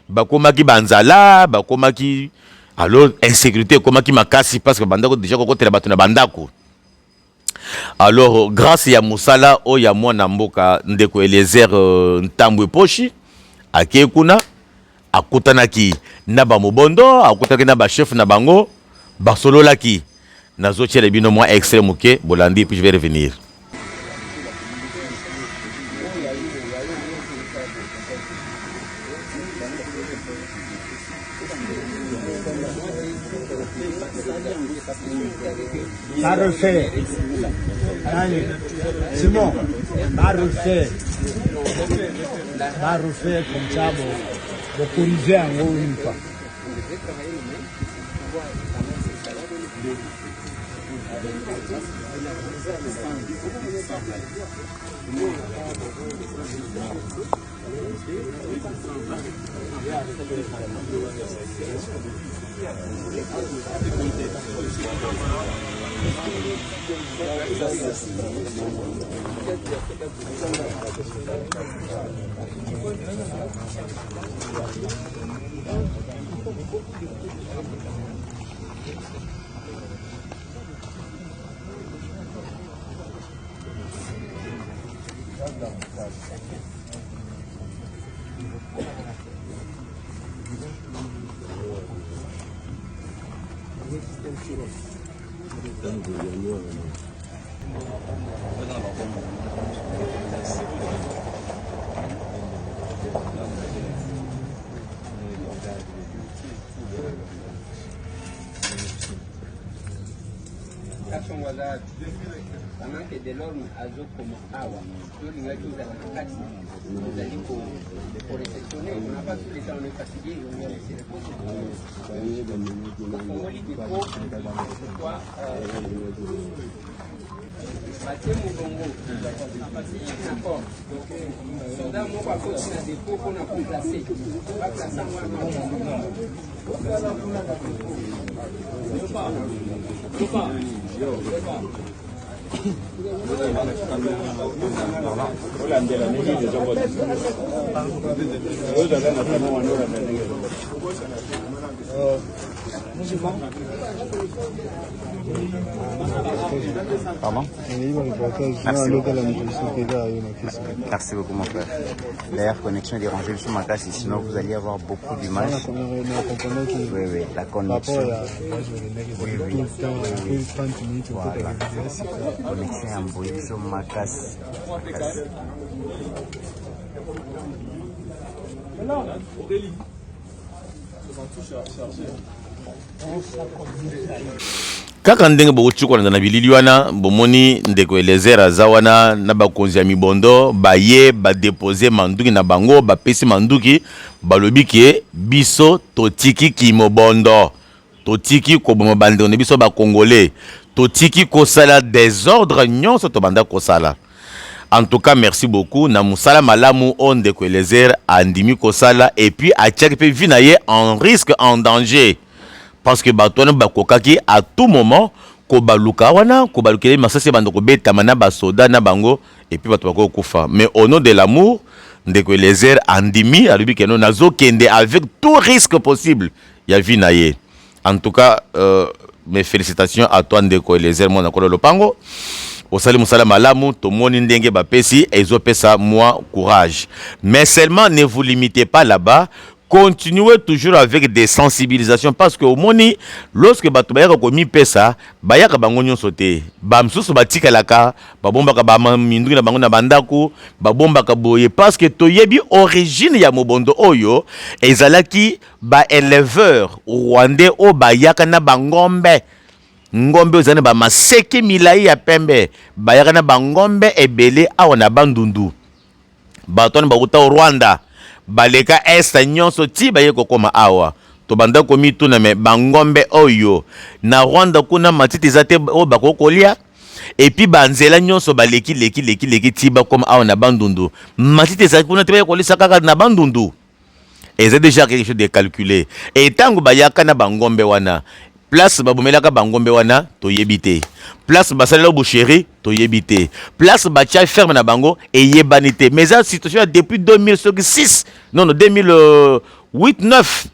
bakomaki banzala bakomaki alors insécurité komaki makasi parce que bandako déjà kokotela bato na bandako. Alors grâce ya musala o ya mwana mboka ndeko Eliezer Ntambwe Poshi akekuna akutanaki na ba Mobondo akutanaki na ba chef na bango basololaki. Nazo tchele bino moi extrême ok bolandi puis je vais revenir. Va refaire. Allez, Simon, va refaire. Va refaire comme ça, pour corriger en haut une fois. pendant que Delorme azokoma awa tolingaki ozala na kati ozali koreceptionne on n'a pas tout le temps on est fatigué on est laissé ofongoli depo kwa batie molongo d'accord soda moko akoti na depo mpona koplace baplace Pardon? Merci beaucoup mon frère. D'ailleurs, connexion est dérangée sur ma casse, sinon vous allez avoir beaucoup d'images. Oui, oui, la connexion. Oui, oui. Voilà. Connexion est embrouillée sur ma casse. kaka ndenge bokuchukwana na bilili wana bomoni ndeko Eliezer aza wana na bakonzi ya mibondo baye badepose manduki na bango bapesi manduki balobi ke biso totiki kimobondo totiki koboma bandeko na biso bakongolais totiki kosala désordre nyonso tobanda kosala. En tout cas, merci beaucoup. Na musala malamu on ndeko Eliezer andimi kosala et puis atiaki pe vie na ye en risque, en danger. Parce que batona bakokaki à tout moment ko baluka wana ko balukele masasi bando ko beta mana ba soda na bango et puis bato bako kufa. Mais au nom de l'amour ndeko Eliezer andimi alubi ke non nazo kende avec tout risque possible ya vie na ye. En tout cas, mes félicitations à toi ndeko Eliezer mona ko lopango. Osali musala malamu tomoni ndenge bapesi ezopesa moi courage. Mais seulement ne vous limitez pas là-bas. Continuez toujours avec des sensibilisations parce que au moni lorsque bato bayaka komi pesa bayaka bango nyonso te bamsusu batika laka babombaka ba mindungi na bango na bandako babombaka boye parce que toyebi origine ya mobondo oyo ezalaki ba éleveur rwandais o bayaka na bangombe ngombe ozana ba maseke milai ya pembe bayaka na bangombe ebele awa na bandundu bato na bakuta au Rwanda baleka esta nyonso ti baye kokoma awa to banda komi tuna me bangombe oyo na Rwanda kuna matiti zate o bakokolia et puis banzela nyonso baleki leki ti bakoma awa na bandundu matiti zate kuna te baye kolisa kaka na bandundu et c'est déjà quelque chose de calculé et tango bayaka na bangombe wana place babomelaka bangombe wana to yebite place basalela boucherie to yebite place bacha ferme na bango et yebanité mais ça situation depuis 2006 non 2008 9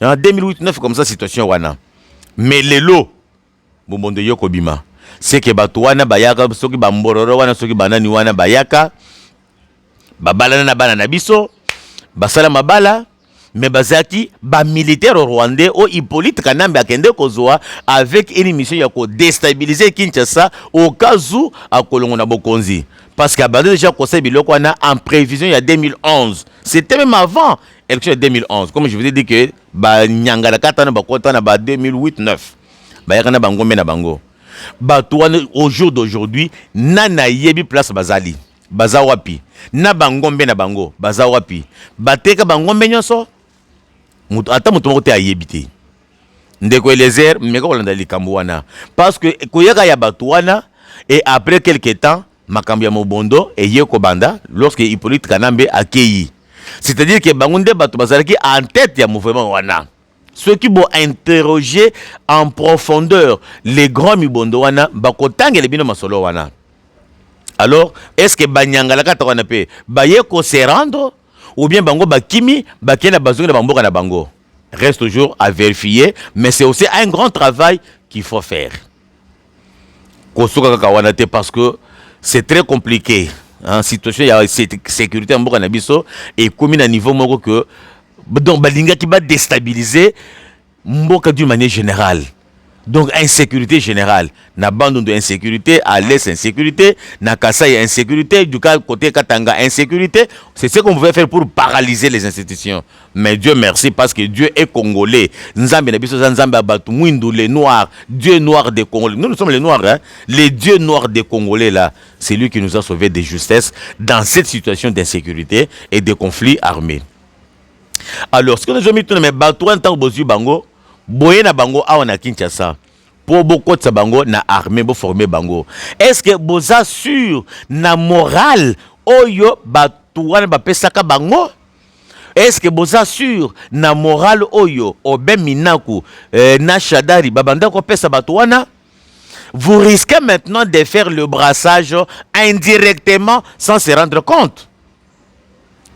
2008 9 comme ça situation wana mais lelo bomondo yoko bima c'est que bato wana bayaka soki bambororo wana soki banani wana bayaka babala na bana na biso basala mabala. Mais bazaki ba militaire rwandais au Hippolyte Kanambe akende kozwa avec une mission ya ko déstabiliser Kinshasa au cas où akolongo na bokonzi parce que abandonné déjà conseil biloko wana en prévision il y a 2011 c'était même avant élection de 2011 comme je vous ai dit que ba nyangala katana ba kota na ba 2008 9 ba yakana bangombe na bango ba toana au jour d'aujourd'hui nana yebi place bazali baza wapi na bangombe na bango baza wapi bateka bangombe nyonso ata mutu moko te ayebi te ndeko Eliezer meka kolanda likambo wana parce que koyaka ya bato wana et après quelque temps makambo ya mobondo eye kobanda lorsque Hippolyte Kanambe akei C'est-à-dire que bangunde bato bazalaki en tête ya mouvement wana. Ceux qui vont interroger en profondeur les grands mibondo wana bakotangela bino masolo wana. Alors, est-ce que banyanga la kata wana pe baye ko se rendre ou bien bango bakimi bakena bazonga bamboka na bango? Reste toujours à vérifier, mais c'est aussi un grand travail qu'il faut faire. Kosoka kawana te parce que c'est très compliqué. En situation, il y a sécurité en mboka na biso et comme à niveau moko que donc balinga qui va déstabiliser mboka d'une manière générale. Donc insécurité générale, na bande de insécurité, à l'est insécurité, na Kasaï insécurité, du côté Katanga insécurité, c'est ce qu'on pouvait faire pour paralyser les institutions. Mais Dieu merci parce que Dieu est congolais. Nzambe na biso Nzambe abatu mwindu les noirs, Dieu noir des Congolais. Nous sommes les noirs hein. Les dieux noirs des Congolais là, c'est lui qui nous a sauvés de justesse dans cette situation d'insécurité et de conflits armés. Alors, ce que nous avons mis tout mais bateau en tant que bozu bango boye na bango awa na Kinshasa pour beaucoup de bango na armée pour former bango. Est-ce que boza sûr na moral oyo batouane ba pesaka bango? Est-ce que boza sûr na moral oyo obe minaku na shadari babanda ko pesa batouana? Vous risquez maintenant de faire le brassage indirectement sans se rendre compte.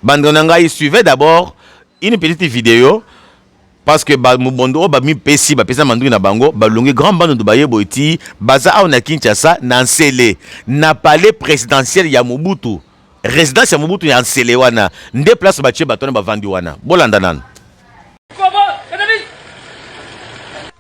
Bandonanga il suivait d'abord une petite vidéo. Parce que Mubondo ba mi pesi ba pesa mandu na bango ba longi grand bande de baye boiti baza a na Kinshasa na nsele na palais présidentiel ya Mobutu résidence ya Mobutu ya nsele wana nde place ba che batone ba vandi wana bolanda nan.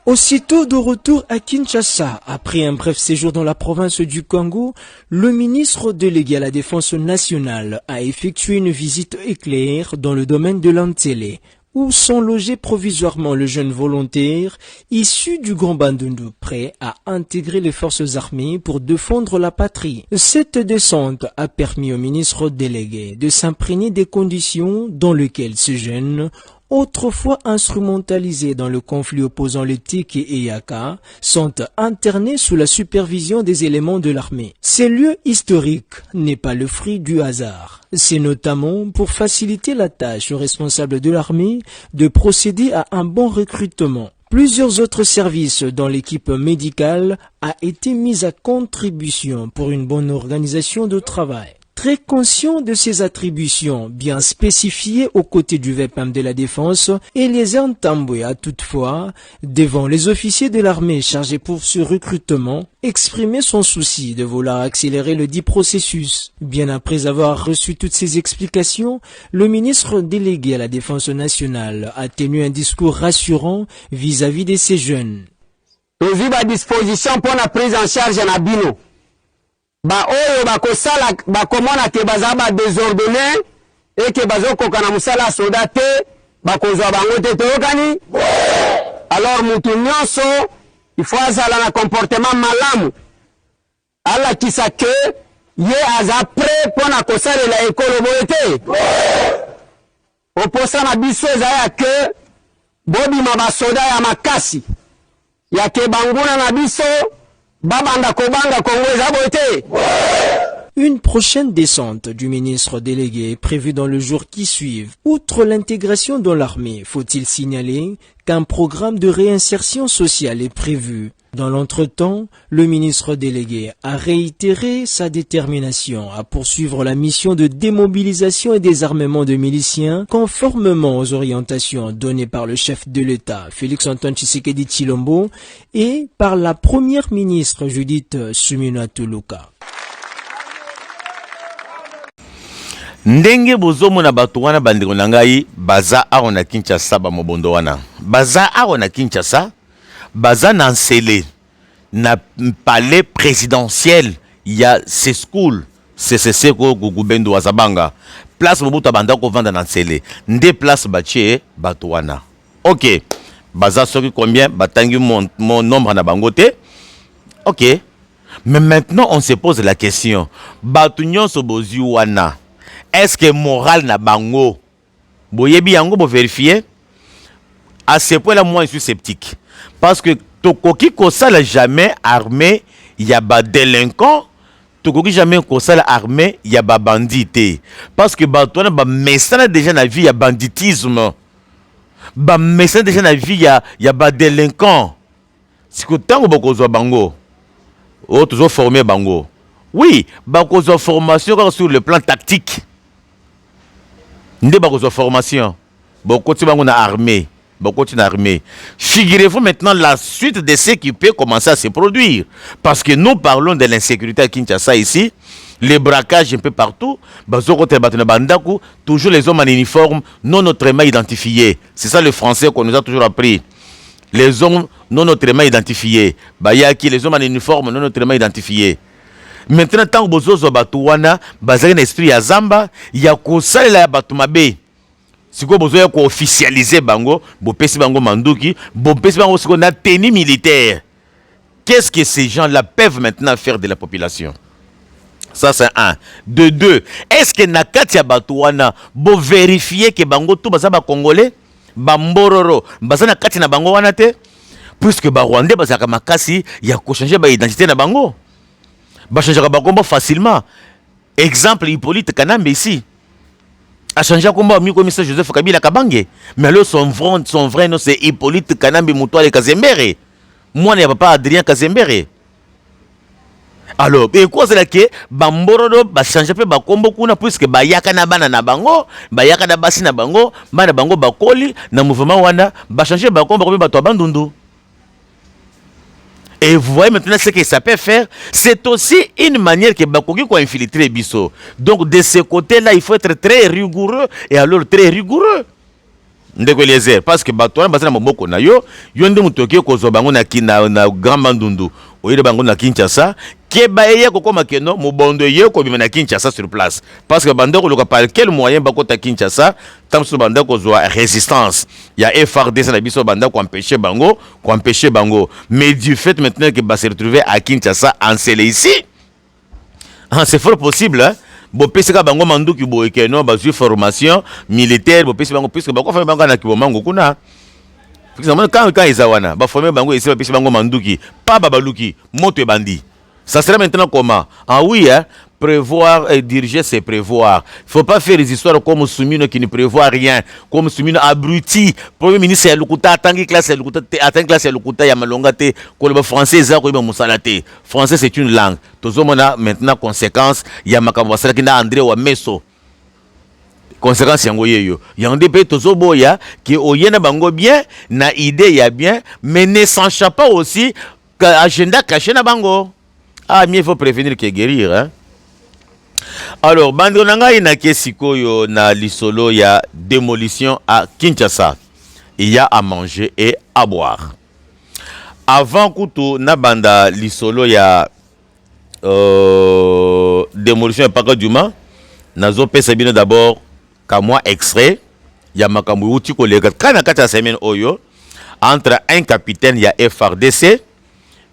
Aussitôt de retour à Kinshasa, après un bref séjour dans la province du Congo, le ministre délégué à la Défense nationale a effectué une visite éclair dans le domaine de l'Antsele, où sont logés provisoirement les jeunes volontaires issus du Grand Bandundu, prêts à intégrer les forces armées pour défendre la patrie. Cette descente a permis au ministre délégué de s'imprégner des conditions dans lesquelles ces jeunes, autrefois instrumentalisés dans le conflit opposant les Tiki et Yaka, sont internés sous la supervision des éléments de l'armée. Ce lieu historique n'est pas le fruit du hasard. C'est notamment pour faciliter la tâche aux responsables de l'armée de procéder à un bon recrutement. Plusieurs autres services dans l'équipe médicale a été mis à contribution pour une bonne organisation de travail. Très conscient de ses attributions bien spécifiées aux côtés du VPM de la Défense, Eliezer Ntambwe a toutefois, devant les officiers de l'armée chargés pour ce recrutement, exprimé son souci de vouloir accélérer le dit processus. Bien après avoir reçu toutes ces explications, le ministre délégué à la Défense nationale a tenu un discours rassurant vis-à-vis de ces jeunes. Nous avons à disposition pour la prise en charge de Nabino. Ba oyo bakosala bakomona ke baza ba désordonné et que bazokoka na musala soda te bakozwa bango te toyokani. Alors mutu nyonso il faut azala na comportement malamu alakisa ke ye aza prêt mpona kosalela ekolo boye te. Oposa na biso eza ya ke bobima basoda ya makasi ya ke banguna na biso Une prochaine descente du ministre délégué est prévue dans le jour qui suit. Outre l'intégration dans l'armée, faut-il signaler qu'un programme de réinsertion sociale est prévu. Dans l'entretemps, le ministre délégué a réitéré sa détermination à poursuivre la mission de démobilisation et désarmement de miliciens conformément aux orientations données par le chef de l'État, Félix-Antoine Tshisekedi Tshilombo, et par la première ministre Judith Suminwa Tuluka. Ndenge bozomona bato wana bandeko na ngai baza awa na Kinshasa ba mobondo wana baza awa na Kinshasa baza na nsele na palais présidentiel ya ce school CCC ko gubendo wazabanga place Mobutu banda ko vanda na nsele nde place batie bato wana. OK, baza soki combien batangi mon nombre na bangote. OK, mais maintenant on se pose la question bato nyonso bozi wana est-ce que moral na bango boyebi yango bo vérifier? À ce point là moi je suis sceptique parce que tokoki kosala jamais armé ya ba délinquant tokoki jamais kosala armée ya ba bandité parce que bato wana ba mesana déjà na vie ya banditisme ba mesana déjà na vie ya ba délinquant siko tango bokozwa bango o toujours former bango oui bakozwa formation sur le plan tactique nde bakozwa formation bokoti bango na armée figurez-vous maintenant la suite de ce qui peut commencer à se produire. Parce que nous parlons de l'insécurité à Kinshasa ici, les braquages un peu partout, toujours les hommes en uniforme non autrement identifiés. C'est ça le français qu'on nous a toujours appris. Les hommes non autrement identifiés. Les hommes en uniforme non autrement identifiés. Maintenant, tant que vous avez un esprit à Zamba, il y a un peu si vous avez officialisé bango, vous pesi bango manduki, vous pesi bango ce qu'on a tenue militaire. Qu'est-ce que ces gens-là peuvent maintenant faire de la population? Ça c'est un. De deux, est-ce que Nakatia Batouana, vous vérifiez que bango tout bazaba congolais, bambororo, bazana kati na bango wanate, puisque ba Rwandais bazaka makasi, ya ko changer ba identité na bango. Ba changer ba kombo facilement. Exemple Hippolyte Kanambe ici. A changé comme mi commissaire Joseph Kabila Kabange. Mais alors son vrai nom c'est Hippolyte Kanambe Mutuale Kazembere. Moi n'est pas Adrien Kazembere. Alors, et quoi c'est là que Bamborodo va changer peu ba kombo kuna puisque ba yaka na bana na bango, ba yaka na basi na bango, bana bango bakoli na mouvement wana ba changer ba kombo comme ba to bandundu. Et vous voyez maintenant ce que ça peut faire. C'est aussi une manière que Bakogi ko infiltrer biso. Donc de ce côté-là, il faut être très rigoureux et alors très rigoureux. Ndeko Eliezer parce que bato basana moboko na yo nde mutoki ko zo bango na Grand Bandundu. Oyele bango na Kinshasa, ke baye ko koma keno mobondo ye ko bima na Kinshasa sur place. Parce que bando ko par quel moyen bako ta Kinshasa, tam so bando ko zo résistance. Il y a FRDC na biso bando ko empêcher bango. Mais du fait maintenant que ba se retrouver à Kinshasa encelé ici, c'est fort possible hein. Bo pesika bango manduki boyeke no bazu formation militaire bo pesika bango puisque bako fa bango na kibomango kuna quand izawana ba former bango ici ba pesika bango manduki pas babaluki moto bandi. Ça sera maintenant comment? Ah oui hein, prévoir et diriger c'est prévoir. Il faut pas faire des histoires comme Soumino qui ne prévoit rien, comme Soumino abruti. Premier ministre Lukuta tangi classe Lukuta atteint classe Lukuta ya malongate ko le français za ko ba musalate. Français c'est une langue. Tozomona maintenant conséquence ya makambo basala ki na André wa Meso. Conséquence yango yeyo. Yande pe tozoboya ki oyena bango bien na idée ya bien mais ne s'enchape pas aussi que agenda caché na bango. Ah, mieux faut prévenir que guérir hein. Alors, bandonanga inake sikoyo na lisolo ya démolition à Kinshasa. Il y a à manger et à boire. Avant kutu na banda lisolo ya démolition et paka duma, nazo pesa bino d'abord ka moi extrait ya makambu uti kolega kana kata semaine oyo entre un capitaine ya FRDC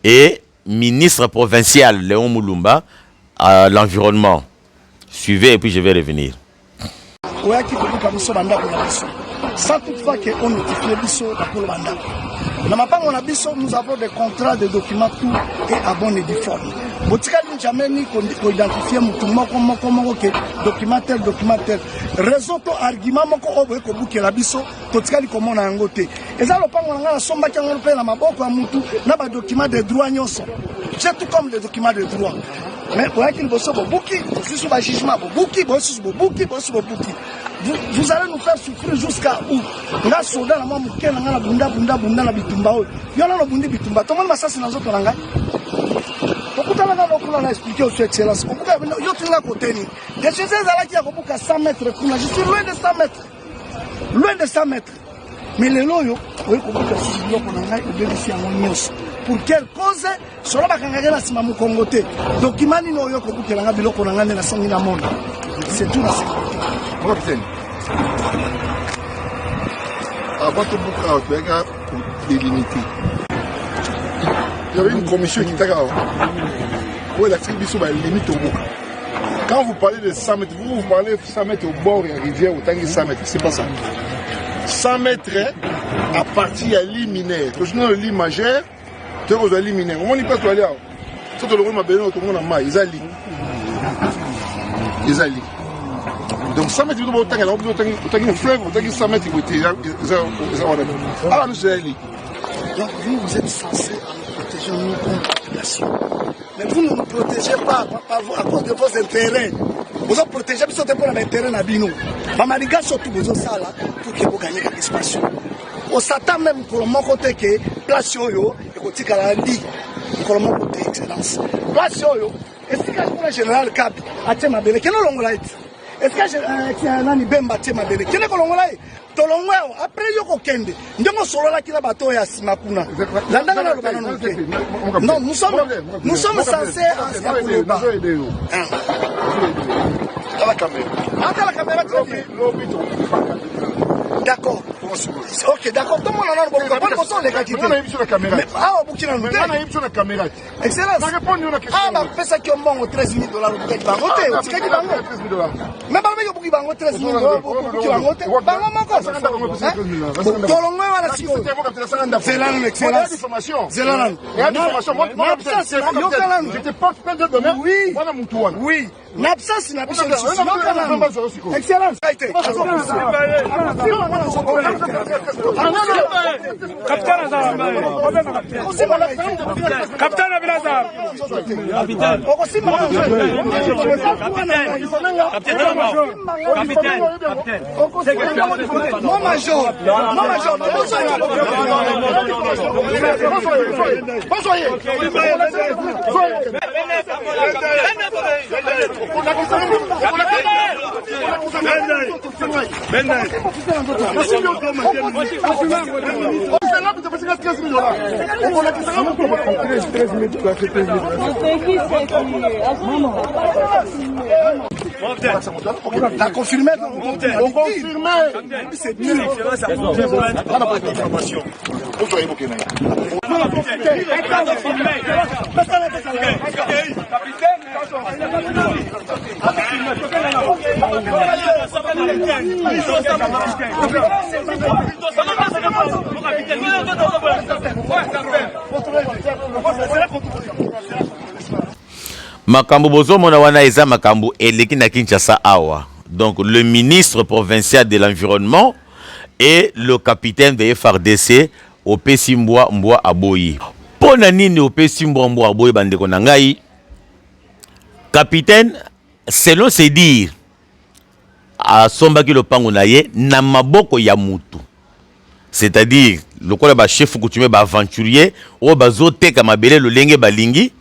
et ministre provincial Léon Moulumba à l'environnement. Suivez et puis je vais revenir. Sans toutefois qu'on notifie biso pour le mandat. Dans ma part, nous avons des contrats, des documents, tout est à bonne et due forme. Botika n'a jamais ni qu'on identifie documentaire. Raison to argument moko obo ko buki la biso totika li komona yangote. Eza lo pango nga somba ki ngolo pe na maboko ya mutu na ba documents de droit nyonso. C'est tout comme les documents de droit. Mais pour qu'il bosso bobuki, sous ba jugement bobuki, bosso bobuki. Vous allez nous faire souffrir jusqu'à où? Nga soda na mamu kena nga bunda na bitumba o. Yona no bundi bitumba. Tomo masasi na zoto nanga. Okuta nga lokula na expliquer au excellence. Okuka yo tinga koteni. Des choses là qui a kobuka 100 mètres kuna. Je suis loin de 100 mètres. Loin de 100 mètres. Mais les loyo, oui kobuka si biloko nanga obedisi ya nyonso. Pour quelle cause? Solo bakangaka na sima mukongote. Dokimani no yo kobuka nga biloko nanga na songi na monde. C'est tout la sécurité. Capitaine. Avant de boucler, pour délimiter. Il y avait une commission qui était là. Où la tribu sur la limite au bout. Quand vous parlez de 100 mètres, vous parlez de 100 mètres au bord de la rivière, autant que 100 mètres. C'est pas ça. 100 mètres à partir de l'île mineure. Quand je dis l'île majeure, tu as l'île mineure. Au moins, il peut aller là. Si tu as le rôle de ma bénédiction, tu as l'île. ezali. Donc 100 mètres, vous avez un fleuve, vous avez 100 mètres, donc vous êtes censé nous protéger nous contre la population. Mais vous ne nous protégez pas à cause de vos intérêts. Vous avez protégé parce que vous avez intérêt à Bino. Mamariga surtout vous avez ça là pour que vous gagnez quelque espace. On s'attend même pour le côté que place yo et côté Kalandi pour le côté excellence. Place yo est-ce que le général Cap a tellement belé que non longola est-ce que un Bemba tellement belé que non longola tolongwa après yoko kende ndemo solo la kila bato ya simakuna landanga na lobana non nous sommes censés à la caméra d'accord. Ok, d'accord. Tout le monde a les mais ah, la caméra. Excellent. Ah, ma fait ça qui est bon, 13 000 $. Mais pas avec vous bango 13 000 $. Oui. L'absence n'a pas de excellence. La confirmé. On confirme. C'est bien. On n'a pas d'information. Makambo bozo mona wana eza makambo eleki na Kinshasa awa. Donc le ministre provincial de l'environnement et le capitaine de FRDC Opesi Mbwa Aboyi. Pona nini Opesi Mbwa Aboyi bandeko na ngai? Capitaine, selon ses dires, a sombaki lopango na ye na maboko ya mutu. C'est-à-dire, le kola ba chef coutumier ba aventurier, o bazote kama belé lo lenge balingi,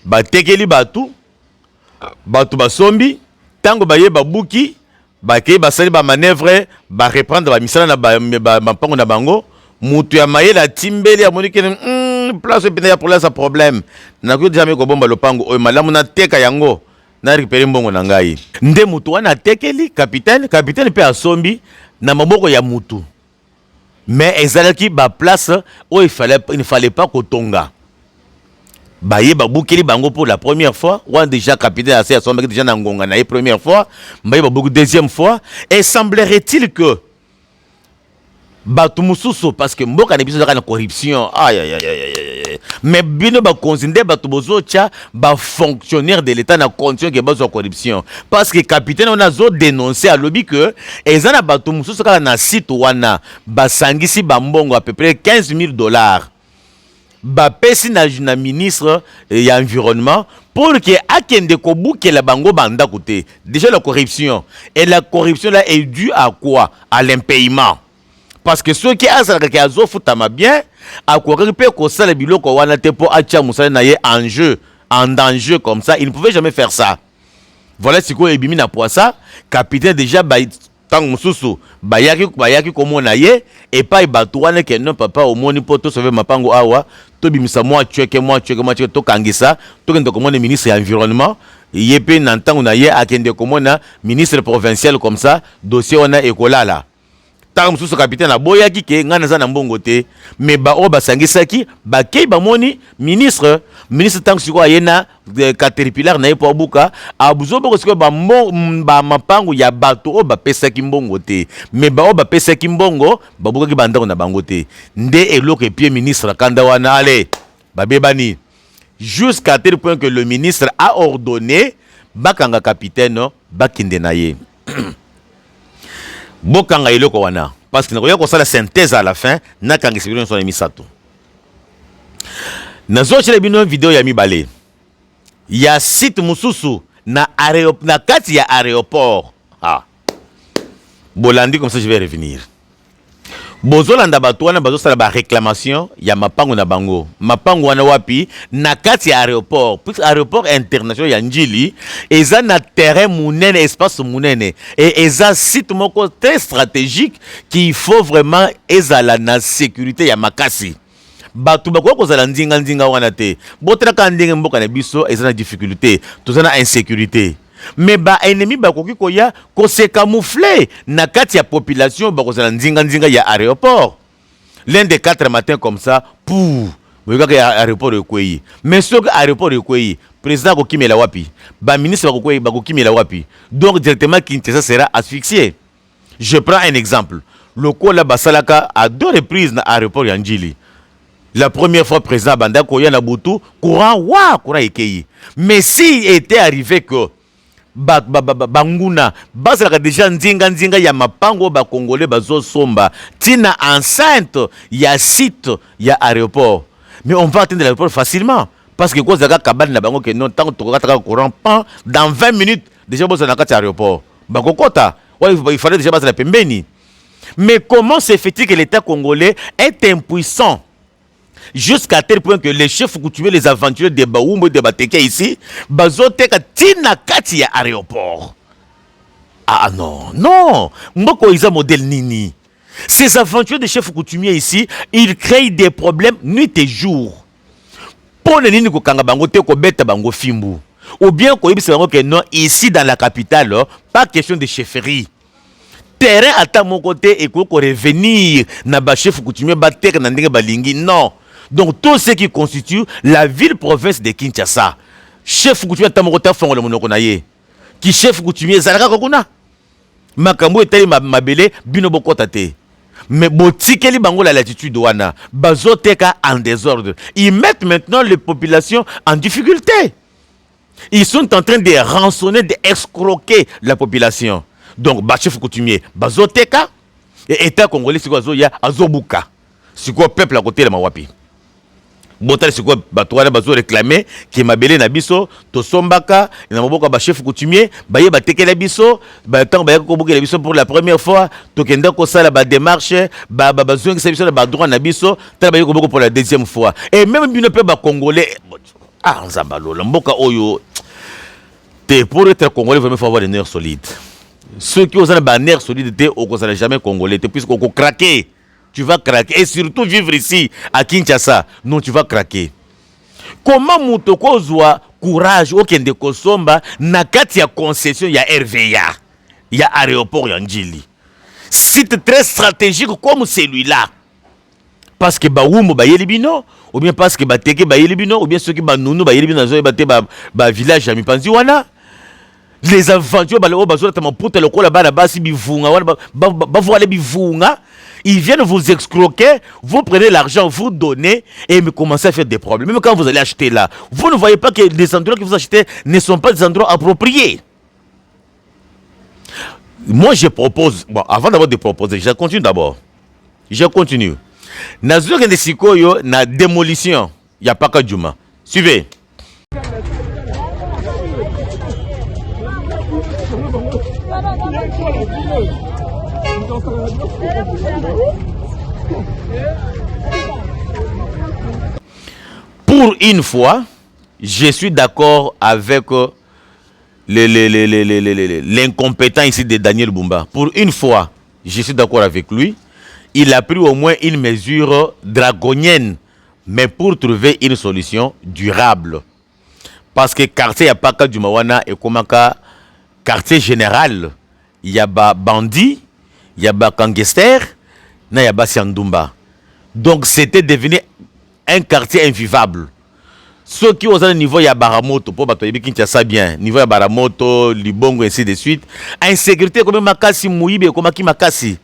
ba tekeli batu basombi, tango ba ye babuki, ba ke ba sali ba manœuvre, ba reprendre ba misala na ba pango na bango, mutu ya maye la timbeli ya monike place pena ya pour là ça problème. Na ko jamais ko bomba lopango o malamu na teka yango. Na récupérer mbongo na ngai. Nde mutu wana tekeli capitaine pe asombi na maboko ya mutu. Mais ezalaki ba place où il ne fallait pas kotonga. Baye babukeli bango pour la première fois, ou déjà capitaine assez asombi déjà na ngonga na première fois, baye babuku deuxième fois et semblerait-il que Batu mususu parce que mboka na biso na corruption mais bino ba considérer batu bozocha ba fonctionnaire de l'état na condition que bazo corruption parce que capitaine on a zo dénoncé à lobby que ezana batu mususu kala na site wana basangisi bambongo à peu près $15 000 ba pesi na ministre ya environnement pour que akende kobuke la bango banda côté déjà la corruption et la corruption là est due à quoi? À l'impayement. Parce que ceux qui ont fait bien, à quoi que ça le biloko wana te po acha musala na ye en danger comme ça, il ne pouvait jamais faire ça. Voilà ce qu'on ebimi na pour ça, capitaine déjà ba tang mususu bayaki komo na ye et pas batu wana que non papa au moni poto sauver mapango awa to bimisa moi cheke to kangisa to kende komo ministre de l'environnement yepe nantango na ye akende komo na ministre provincial comme ça dossier wana ekolala. Tant que capitaine a boyaki ke ngana za na mbongo te mais ba o basangisaki ba kei ba moni ministre tant que siko ayena caterpillar na epo buka abuzo boko siko ba mapango ya bato o ba pesaki mbongo te mais ba o ba pesaki mbongo ba buka ki bandako na bango te nde eloko pied ministre kanda wana ale ba bebani jusqu'à tel point que le ministre a ordonné bakanga capitaine bakinde na ye. Bokanga eloko wana parce que nakoya kosala synthèse à la fin nakanga sibino so misato. Nazo chele bino vidéo ya mibale. Ya site mususu na kati ya aéroport. Ah. Bolandi comme ça je vais revenir. Bozolanda bato wana bazosala ba réclamation ya mapango na bango. Mapango wana wapi na kati ya aéroport. Puis aéroport international ya Njili eza na terrain munene, espace munene et eza site moko très stratégique qu'il faut vraiment ezala na sécurité ya makasi. Bato bako kozala ndinga wana te. Botraka ndenge mboka na biso eza na difficulté, tozana insécurité. Mais ba ennemi bakoki koya ko se camoufler na kati ya population bakozala ndinga ya aéroport. L'un des 4 matins comme ça pour boyaka ya aéroport ekweyi. Mais ce aéroport ekweyi, président ko kimela wapi? Ba ministre bako kimela wapi? Donc directement Kinshasa sera asphyxié. Je prends un exemple. Le Kola Basalaka à 2 reprises na aéroport ya Njili. La première fois président Banda Koya na Boutou, courant ekei. Mais si était arrivé que banguna bazalaka déjà ndinga ya mapango ba congolais bazo somba tina enceinte ya site ya aéroport, mais on va atteindre l'aéroport facilement parce que quoi zaka kabane na bango que non tant que courant pan dans 20 minutes déjà boza na kati aéroport bakokota il fallait déjà baza la pembeni. Mais comment se fait-il que l'État congolais est impuissant jusqu'à tel point que les chefs coutumiers, les aventuriers de Baoumbo et de Bateke ici, bazoteka tina kati ya aéroport. Ah non, Mboko isa modèle nini. Ces aventuriers de chefs coutumiers ici, ils créent des problèmes nuit et jour. Pour les nini ko kanga bango te ko beta bango fimbu. Ou bien ko yibisa bango que non, ici dans la capitale, pas question de chefferie. Terrain à mon côté et ko revenir na ba chef coutumier ba tek na ndenge balingi, non. Donc tout ce qui constitue la ville-province de Kinshasa. Chef coutumier Tamorota Fongo le Monokonaye. Qui chef coutumier Zalaka Kokuna. Makambo etali mabele bino bokotate. Mais botikeli bango la latitude wana. Bazoteka en désordre. Ils mettent maintenant les populations en difficulté. Ils sont en train de rançonner, d'escroquer la population. Donc chef coutumier Bazoteka et État congolais c'est quoi Zoya Azobuka. C'est quoi peuple à côté de Mawapi. Botal c'est quoi batouana bazo réclamer qui mabele na biso to sombaka na maboko ba chef coutumier baye batekela biso ba tant ba ko bokela biso pour la première fois to kenda ko sala ba démarche ba besoin que ça biso ba droit na biso ta baye ko boko pour la deuxième fois et même bino pe ba congolais ah nzambalo la mboka oyo te pour être congolais vraiment faut avoir des nerfs solides. Ceux qui ont un nerf solide te au ne jamais congolais te puisqu'on craquer. Tu vas craquer. Et surtout vivre ici, à Kinshasa. Non, tu vas craquer. Comment Moutoko Zoua courage au Kende Kosomba na kati ya concession ya RVA. Il y a aéroport Yandjili. Site très stratégique comme celui-là. Parce que Baoumou ba Yelibino, ou bien parce que Bateke ba Yelibino, ou bien ceux qui ba Nounou ba Yelibino, ba village à Mipanzi wana. Les aventures ils viennent vous escroquer, vous prenez l'argent, vous donnez et vous commencez à faire des problèmes. Même quand vous allez acheter là, vous ne voyez pas que les endroits que vous achetez ne sont pas des endroits appropriés. Moi je propose, bon, avant d'abord de proposer, je continue d'abord. Je continue. Nazur de Sikoyo na démolition, il n'y a pas qu'à Djouma. Suivez. Pour une fois, je suis d'accord avec l'incompétent ici de Daniel Bumba. Pour une fois, je suis d'accord avec lui. Il a pris au moins une mesure draconienne, mais pour trouver une solution durable. Parce que quartier Yapaka du Mawana et Komaka, quartier général, il y a ba bandits, il y a ba gangster, il y a ba Siandumba. Donc c'était devenu un quartier invivable. Ceux qui ont un niveau ya Baramoto, pour battre Kinshasa bien, niveau ya Baramoto, Libongo, ainsi de suite. Insécurité comme Makasi Mouibe, comme Maki Makasi.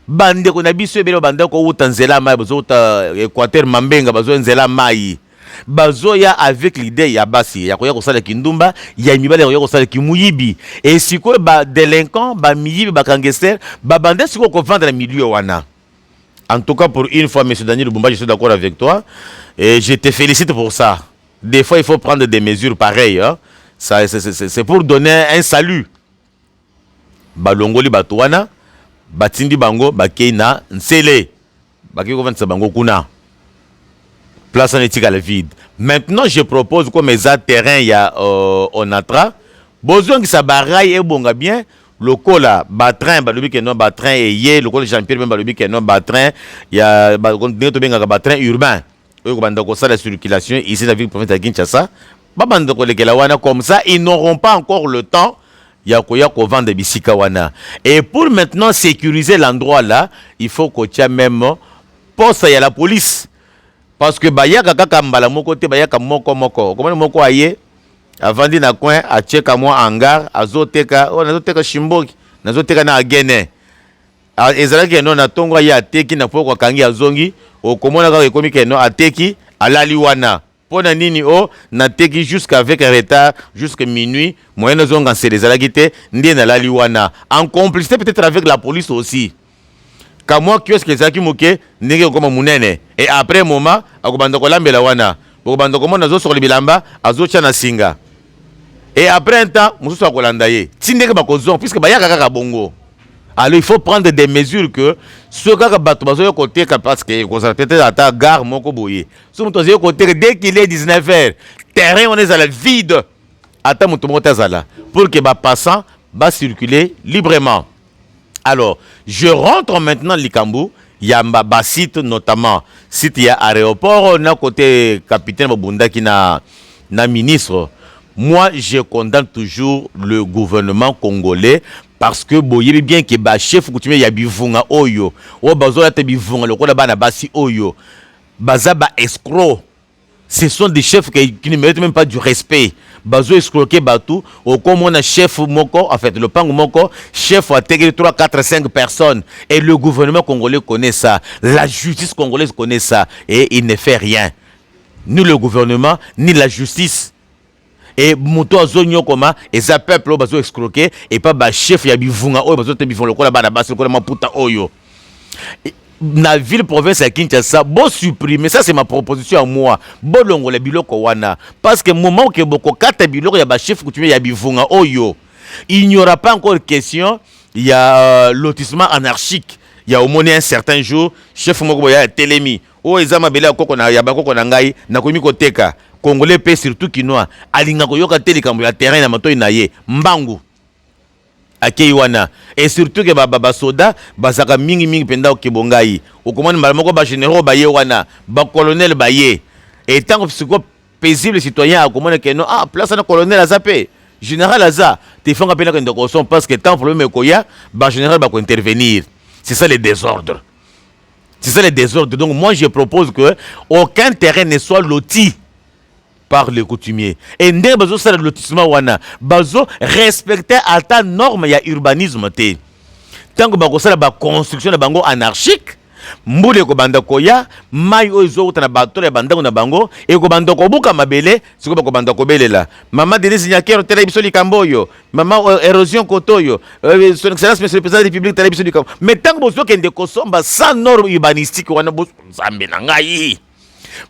Bande ko na biso ebele bande ko uta nzela mai bazo uta Équateur Mambenga bazo nzela mai. bazoya avec l'idée ya basi ya koya kosala kindumba ya mibale ya koya kosala kimuyibi et siko ba délinquant ba miyibi ba gangster ba bande siko ko vendre le milieu wana. En tout cas, pour une fois, M. Daniel Bumba, je suis d'accord avec toi. Et je te félicite pour ça. Des fois, il faut prendre des mesures pareilles. Hein. C'est pour donner un salut. Balongoli Batouana, Batindi Bango, Bakeina, Nsele. Bakeko Vansa Bango Kuna. Place en éthique à la vide. Maintenant, je propose comme les terrain, il y a Onatra. Besoin que ça baraille et bon bien. Le cola, battrain, balobi que non battrain et yé, le cola Jean-Pierre même balobi que non battrain, il y a battrain urbain. Eux bandako ça la circulation ici la ville province de Kinshasa. Ba bandako le kelawana comme ça, ils n'auront pas encore le temps ya ko vendre bisika wana. Et pour maintenant sécuriser l'endroit là, il faut qu'on tient même poste ya la police. Parce que bayaka kaka mbala moko te bayaka moko. Comment moko aye avant de na coin a cheka moi hangar azoteka nazoteka shimboki nazoteka na agene ezalaki no na tongo ya ateki na poko kangi azongi okomona ka ekomi ke no ateki alali wana pona nini o na teki jusqu'avec retard jusqu'à minuit moyen zonga ezalaki te ndi na lali wana en complicité peut-être avec la police aussi ka moi qui est-ce que ezalaki moke ndenge koma munene et après moment akobanda ko lambela wana okobanda komona zo sur le bilamba azocha na singa. Et après un temps, nous sommes puisque bongo. Alors il faut prendre des mesures que ce gars côté parce que peut-être à ta gare moko boye. Dès qu'il est 19h, terrain on est à la vide. Pour que les passants va circuler librement. Alors, je rentre maintenant Likambu, il y a un site notamment, site il y a aéroport, on a côté capitaine Bunda qui n'a ministre. Moi, je condamne toujours le gouvernement congolais parce que boyebi bien que ba chef coutumier ya bivunga oyo o bazola te bivunga lokola bana basi oyo baza ba escroc. Ce sont des chefs qui ne méritent même pas du respect. Bazo escroquer batou au comme on a chef moko en fait le pango moko chef a tegé 3 4 5 personnes et le gouvernement congolais connaît ça, la justice congolaise connaît ça et il ne fait rien. Ni le gouvernement ni la justice. Et moto azonyo koma et ça peuple bazo escroquer et pas ba chef ya bivunga oyo bazo te bivunga lokola bana basi lokola maputa oyo. Na ville province à Kinshasa, bon supprimer, ça c'est ma proposition à moi. Bon longo le biloko wana parce que moment que boko kata biloko ya ba chef coutumier ya bivunga oyo, il n'y aura pas encore question, il y a lotissement anarchique. Il y a au moins un certain jour, chef moko ya telemi. O ezama bele akoko na ya bakoko na ngai na komi koteka. Congolais pe surtout kinois alinga koyoka telikambo ya terrain na matoi na ye mbangu akei wana et surtout que ba soda bazaka mingi penda okebongai okomani mbala moko ba généraux ba ye wana ba colonel ba ye et tant que siko paisible citoyen akomona que non place na colonel azape général aza te fanga pena que ndoko son parce que tant problème koya ba général ba ko intervenir. C'est ça les désordres. C'est ça les désordres. Donc moi je propose que aucun terrain ne soit loti par les coutumiers. Et ne bazo ça le lotissement wana bazo respecter à ta norme ya urbanisme te. Tant que bako ça la construction de bango anarchique, mbule ko banda koya, mai ozo na bato ya banda na bango et ko banda ko buka mabele, siko bako banda ko belela. Maman Denise Nyakero tele biso likamboyo, maman érosion kotoyo, son excellence monsieur le président de la République tele biso likambo. Mais tant que bozo kende ko somba sans norme urbanistique wana bozo zambe na ngai.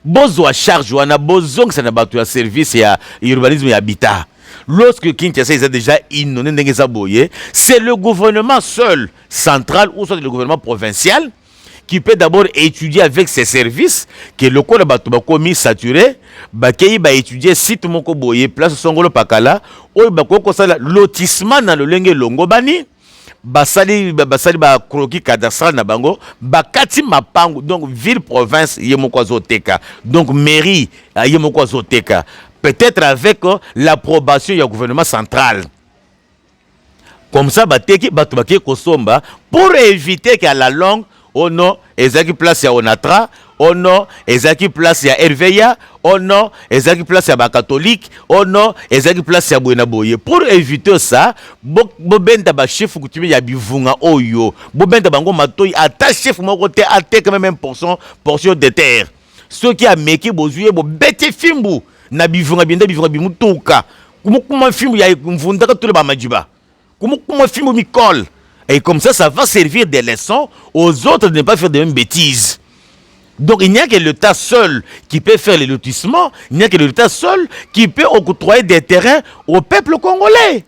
Bozo à charge wana bozo que ça na batu ya service ya urbanisme et habitat. Lorsque Kinshasa est déjà inondé ndenge za boye, c'est le gouvernement seul central ou soit le gouvernement provincial qui peut d'abord étudier avec ses services que le code batu ba komi saturé, ba kei ba étudier site moko boye place Songolo Pakala, o ba ko sala lotissement dans le lenge longo bani. Basali ba kroki cadastral na bango bakati mapango donc ville province yemoko azoteka donc mairie yemoko azoteka peut-être avec l'approbation du gouvernement central comme ça bateki batu baki kosomba pour éviter qu'à la longue oh non ezaki place ya Onatra oh non ezaki place ya RVA oh non ezaki place ya ba catholique oh non ezaki place ya Buena Boye. Pour éviter ça bobenda ba chef coutumier ya bivunga oyo bobenda bango matoi ata chef moko te ate quand même portion de terre ceux qui a meki bozuye bo bete fimbu na bivunga bienda bivunga bimutuka kuma fimbu ya mvundaka tole ba majiba kuma fimbu mikol. Et comme ça va servir des leçons aux autres de ne pas faire de mêmes bêtises. Donc il n'y a que l'État seul qui peut faire les lotissements, il n'y a que l'État seul qui peut octroyer des terrains au peuple congolais.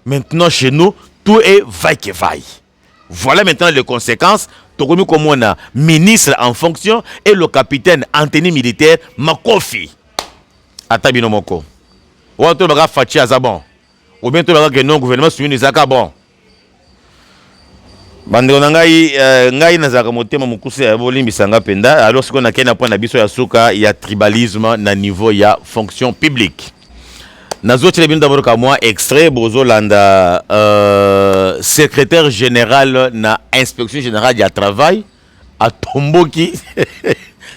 Maintenant chez nous, tout est vaille que vaille. Voilà maintenant les conséquences. Tokomi comme on a ministre en fonction et le capitaine en tenue militaire Makofi. Atabino Moko. Ou on te baga Fachi Azabon. Ou bien tu baga que non gouvernement soumis Nizaka bon. Bande ngai nazaka motema mukuse ya bolimbisanga penda alors ce qu'on a kena point na biso ya suka ya tribalisme na niveau ya fonction publique. Nazo tele bin d'abord ka moi extrait bozolanda secrétaire général na inspection générale du travail atomboki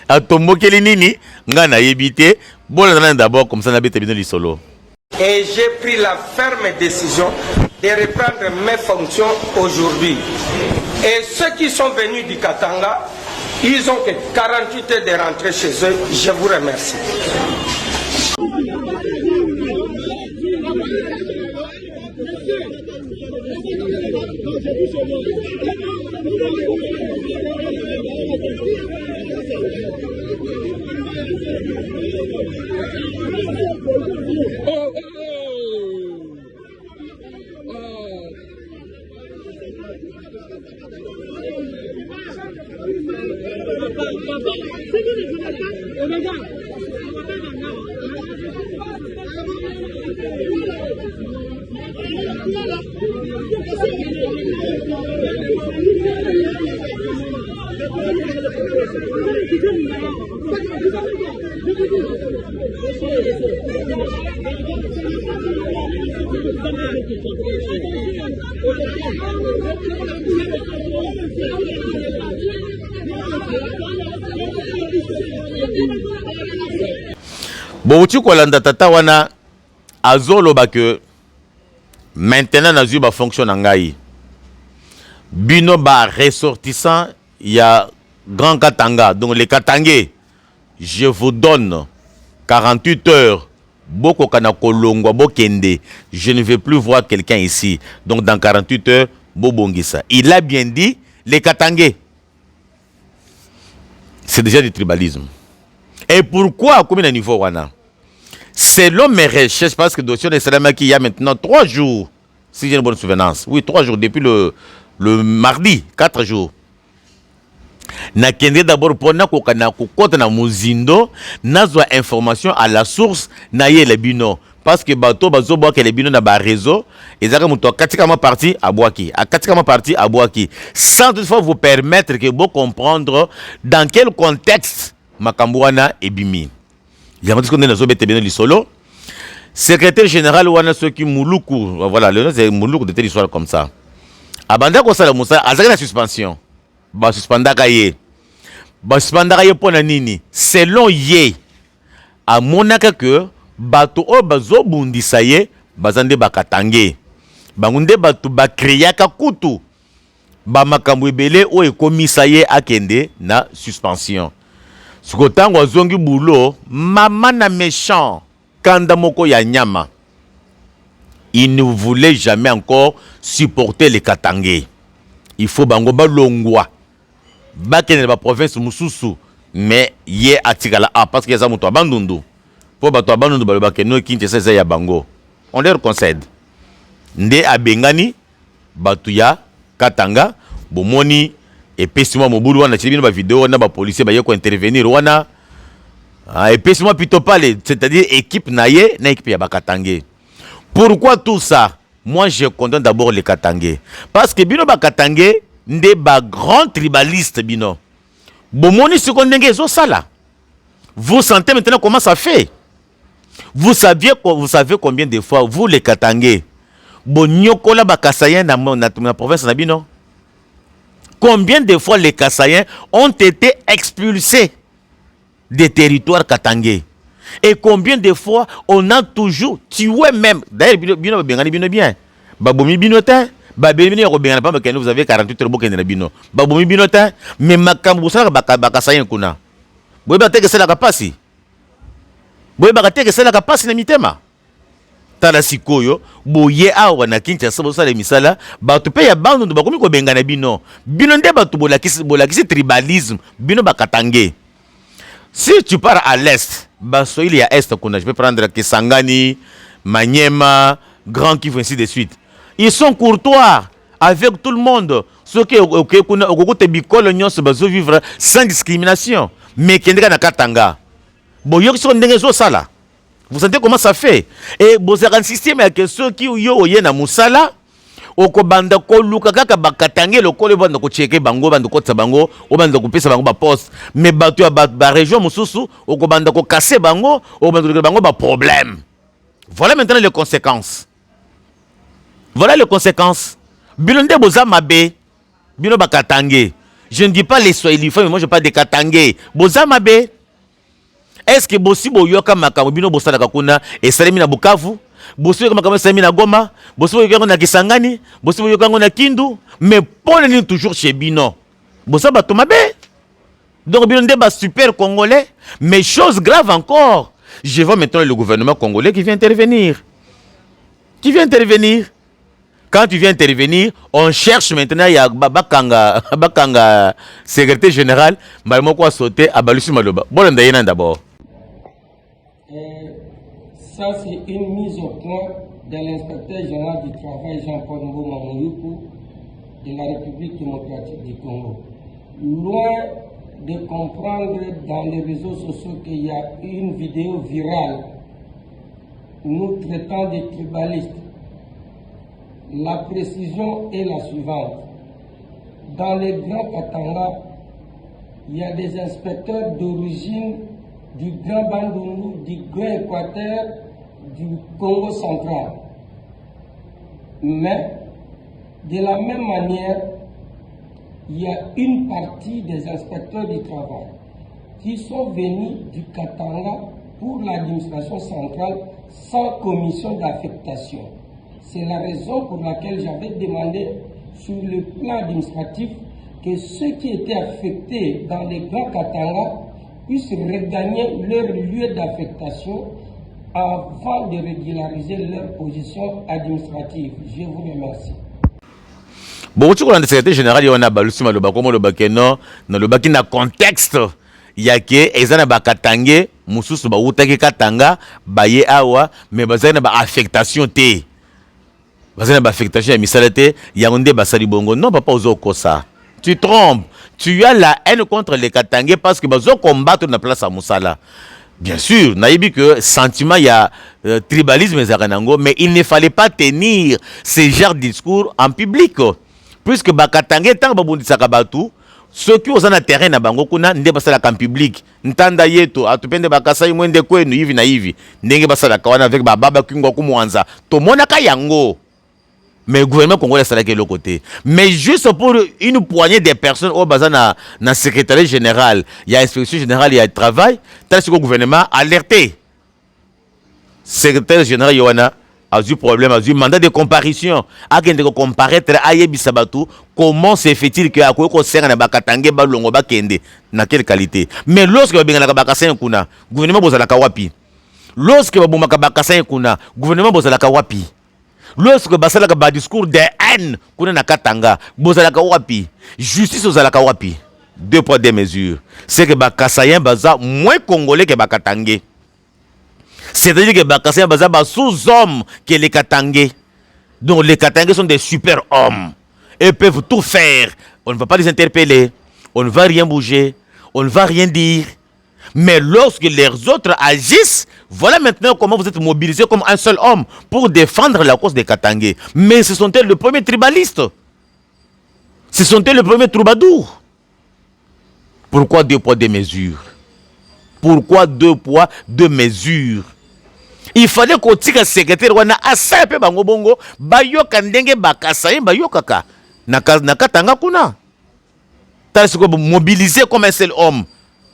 atomboki linini nga na yebité bolanda d'abord comme ça na bete bino lisolo. Et j'ai pris la ferme décision de reprendre mes fonctions aujourd'hui. Et ceux qui sont venus du Katanga, ils ont que 48 heures de rentrer chez eux. Je vous remercie. Bon, tu kolanda tata wana azolo ba que maintenant nazu ba fonction ngai bino ba ressortissant ya Grand Katanga, donc les Katangais, je vous donne 48 heures. Boko kana kolongwa bokende, je ne vais plus voir quelqu'un ici. Donc dans 48 heures, bobongisa. Il a bien dit les Katangais. C'est déjà du tribalisme. Et pourquoi à combien de niveau wana? Selon mes recherches, parce que le dossier de Salamaki, il y a maintenant 3 jours, si j'ai une bonne souvenance. Oui, 3 jours, depuis le mardi, 4 jours. Nakende d'abord pour na kokana kokota na muzindo nazwa information à la source na ye le bino parce que bato bazo boka le bino na ba réseau ezaka muto katika ma partie abwaki akatika ma partie abwaki sans toutefois vous permettre que vous comprendre dans quel contexte makambouana ebimi ya mati konde nazo bete bino lisolo secrétaire général wana soki muluku voilà le nom c'est muluku de telle histoire comme ça abanda ko sala musa azaka na suspension ba suspendaka ye pona nini selon ye amonaka que bato o bazo bundisa ye bazande bakatange bangunde bato bakriaka kutu ba makambo ebele o ekomisa ye akende na suspension sikotango azongi bulo mama na méchant kanda moko ya nyama il ne voulait jamais encore supporter les Katangais. Il faut bango balongwa bakene ba province mususu mais ye atikala parce que ya muto abandundu po bato abandundu ba bakeno Kinshasa ya bango on leur concède nde abengani batu ya Katanga bomoni epesimo mobulu wana chibino ba vidéo na ba policier ba yeko intervenir wana epesimo pito pale c'est-à-dire équipe naye na équipe ya Bakatangé. Pourquoi tout ça? Moi je condamne d'abord les Katangé parce que bino Bakatangé nde ba grand tribaliste bino. Bomoni ce qu'on ndenge zo sala. Vous sentez maintenant comment ça fait? Vous savez combien de fois vous les Katangé bonyokola ba Kassayen na province na bino? Combien de fois les Kassaïens ont été expulsés des territoires katangais? Et combien de fois on a toujours tué même. D'ailleurs, bien. Babomi binotin. Vous avez 48 heures bino. Babomi binotin. Mais makambo ça bakassaïen kuna. boyeba te ke esalaka pasi boyebaka te ke esalaka pasi na mitema tala sikoyo boye awa na Kinshasa bosala misala bato pe ya bandu bakomi kobengana bino nde bato bolakisi tribalisme bino bakatange. Si tu pars à l'est, il y a est qu'on a, je vais prendre Kisangani, Maniema, Grand Kivu, ainsi de suite. Ils sont courtois avec tout le monde. Ceux qui ont vivre sans discrimination. Mais qui est Katanga. Bon, ils sont des sala. Vous sentez comment ça fait? Et vous avez un système avec ceux qui ont na musala. Okobanda ko luka kaka bakatange lokole banda ko cheke bango banda ko tsabango obanda ko pesa bango ba poste mais bato ya ba région mususu okobanda ko casser bango obanda ko bango ba problème. Voilà maintenant les conséquences. Voilà les conséquences. Bilonde boza mabe bino bakatange. Je ne dis pas les Swahili, mais moi je parle des Katangé. Boza mabe. Est-ce que bossi boyoka makambo bino bosala kakuna et salemi na Bukavu? Bosi yoka makambo salemi na Goma, bosi yoka na Kisangani, bosi yoka na Kindu, mais pour nous toujours chez bino. Bosa bato mabe. Donc bino nde ba super congolais, mais chose grave encore. Je vois maintenant le gouvernement congolais qui vient intervenir. Qui vient intervenir? Quand tu viens intervenir, on cherche maintenant, il y a Bakanga, secrétaire général, Malmoko a sauté à Balusi Maloba. Bon, d'abord. Ça, c'est une mise au point de l'inspecteur général du travail, Jean-Paul Ngoma de la République démocratique du Congo. Loin de comprendre dans les réseaux sociaux qu'il y a une vidéo virale nous traitant de tribalistes, la précision est la suivante. Dans les Grands Katanga, il y a des inspecteurs d'origine du Grand Bandundu, du Grand Équateur, du Congo central. Mais, de la même manière, il y a une partie des inspecteurs du travail qui sont venus du Katanga pour l'administration centrale sans commission d'affectation. C'est la raison pour laquelle j'avais demandé sur le plan administratif que ceux qui étaient affectés dans les Grands Katanga puissent regagner leur lieu d'affectation avant de régulariser leur position administrative. Je vous remercie. Bon, tu connais le secrétaire général, on a balusi maloba comme le bakeno, dans le bakina contexte, il y a que ezana bakatangé, mususu ba utaki katanga, baye awa, mais bazana ba affectation té. Bazana ba affectation ya misalate, yangonde basali bongo. Non, papa ozoko ça. Tu trompes. Tu as la haine contre les Katangais parce que bazo combattre na place à Moussala. Bien sûr, naïbi que sentiment il y a tribalisme mais il ne fallait pas tenir ce genre de discours en public. Puisque Bakatangé tant babundi sakabatu, ceux qui ont un terrain na bango kuna nde basala en public. Ntanda yeto atupende bakasa imwende kwenu hivi na hivi. Ndenge basala kawana avec baba kingo kumwanza. To monaka yango. Mais le gouvernement congolais est de l'autre côté. Mais juste pour une poignée de personnes au bazar dans le secrétariat général, il y a l'inspection générale, il y a le travail, tel que le gouvernement a alerté. Le secrétaire général Yohana a eu problème, a eu mandat de comparution. A eu de comparaître à Yebisabatu, comment se fait-il que Akoyo sert à Bakatangé Balongo Bakende, dans quelle qualité. Mais lorsque le gouvernement Bozala Kawapi, lorsque le gouvernement Bozala Kawapi, lorsque basalaka ba discours de haine kuna na Katanga bozalaka wapi justice ozalaka wapi deux poids deux mesures c'est que bakasayen baza moins congolais que bakatangé c'est-à-dire que bakasayen baza ba sous-hommes que les Katangais donc les Katangais sont des super hommes et peuvent tout faire on ne va pas les interpeller on ne va rien bouger on ne va rien dire. Mais lorsque les autres agissent, voilà maintenant comment vous êtes mobilisés comme un seul homme pour défendre la cause des Katangais. Mais ce sont-elles le premier tribaliste? Ce sont-elles le premier troubadour? Pourquoi deux poids, deux mesures? Pourquoi deux poids, deux mesures? Il fallait qu'on tire le secrétaire wana asape bango bongo bayoka ndenge bakasa bayokaka na Katanga kuna. T'as mobilisé comme un seul homme.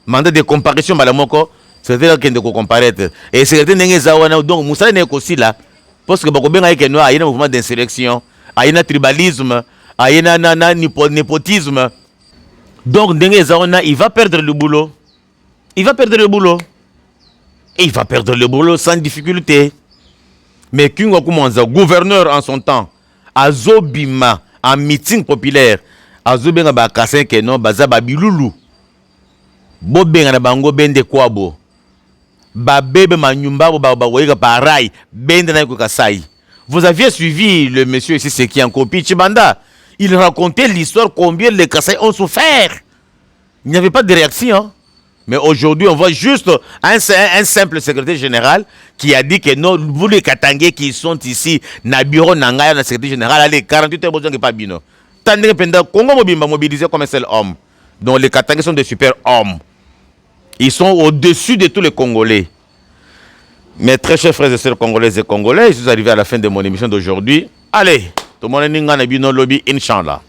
Mandat de comparution malamoko, c'est-à-dire qu'il ne comparaître. Et c'est donc Moussa n'est aussi là. Parce que beaucoup de gens qui ont un mouvement d'insurrection, un tribalisme, un népotisme. Donc il va perdre le boulot. il va perdre le boulot. Et il va perdre le boulot sans difficulté. Mais Kingo Koumanza, gouverneur en son temps, Azobima, en meeting populaire, Azobenga Bakasen Keno, Bazaba Biloulou, Bobenga Bango Bende Kwabo, Babebe Manyumba, Babawaïga Paray, Bende Naiko Kasai. Vous aviez suivi le monsieur ici, c'est qui en copie, Chibanda. Il racontait l'histoire combien les Kassai ont souffert. Il n'y avait pas de réaction. Hein? Mais aujourd'hui, on voit juste un simple secrétaire général qui a dit que non, vous les Katangais qui sont ici, na bureau Nangaya, na secrétaire général, allez, 48 heures, besoin de pas bino. Tandis que Congo Mobimba mobilisé comme un seul homme. Donc les Katangais sont des super hommes. Ils sont au-dessus de tous les Congolais. Mes très chers frères et sœurs congolaises et congolais, je suis arrivé à la fin de mon émission d'aujourd'hui. Allez, tout le monde est dans le lobby, Inch'Allah.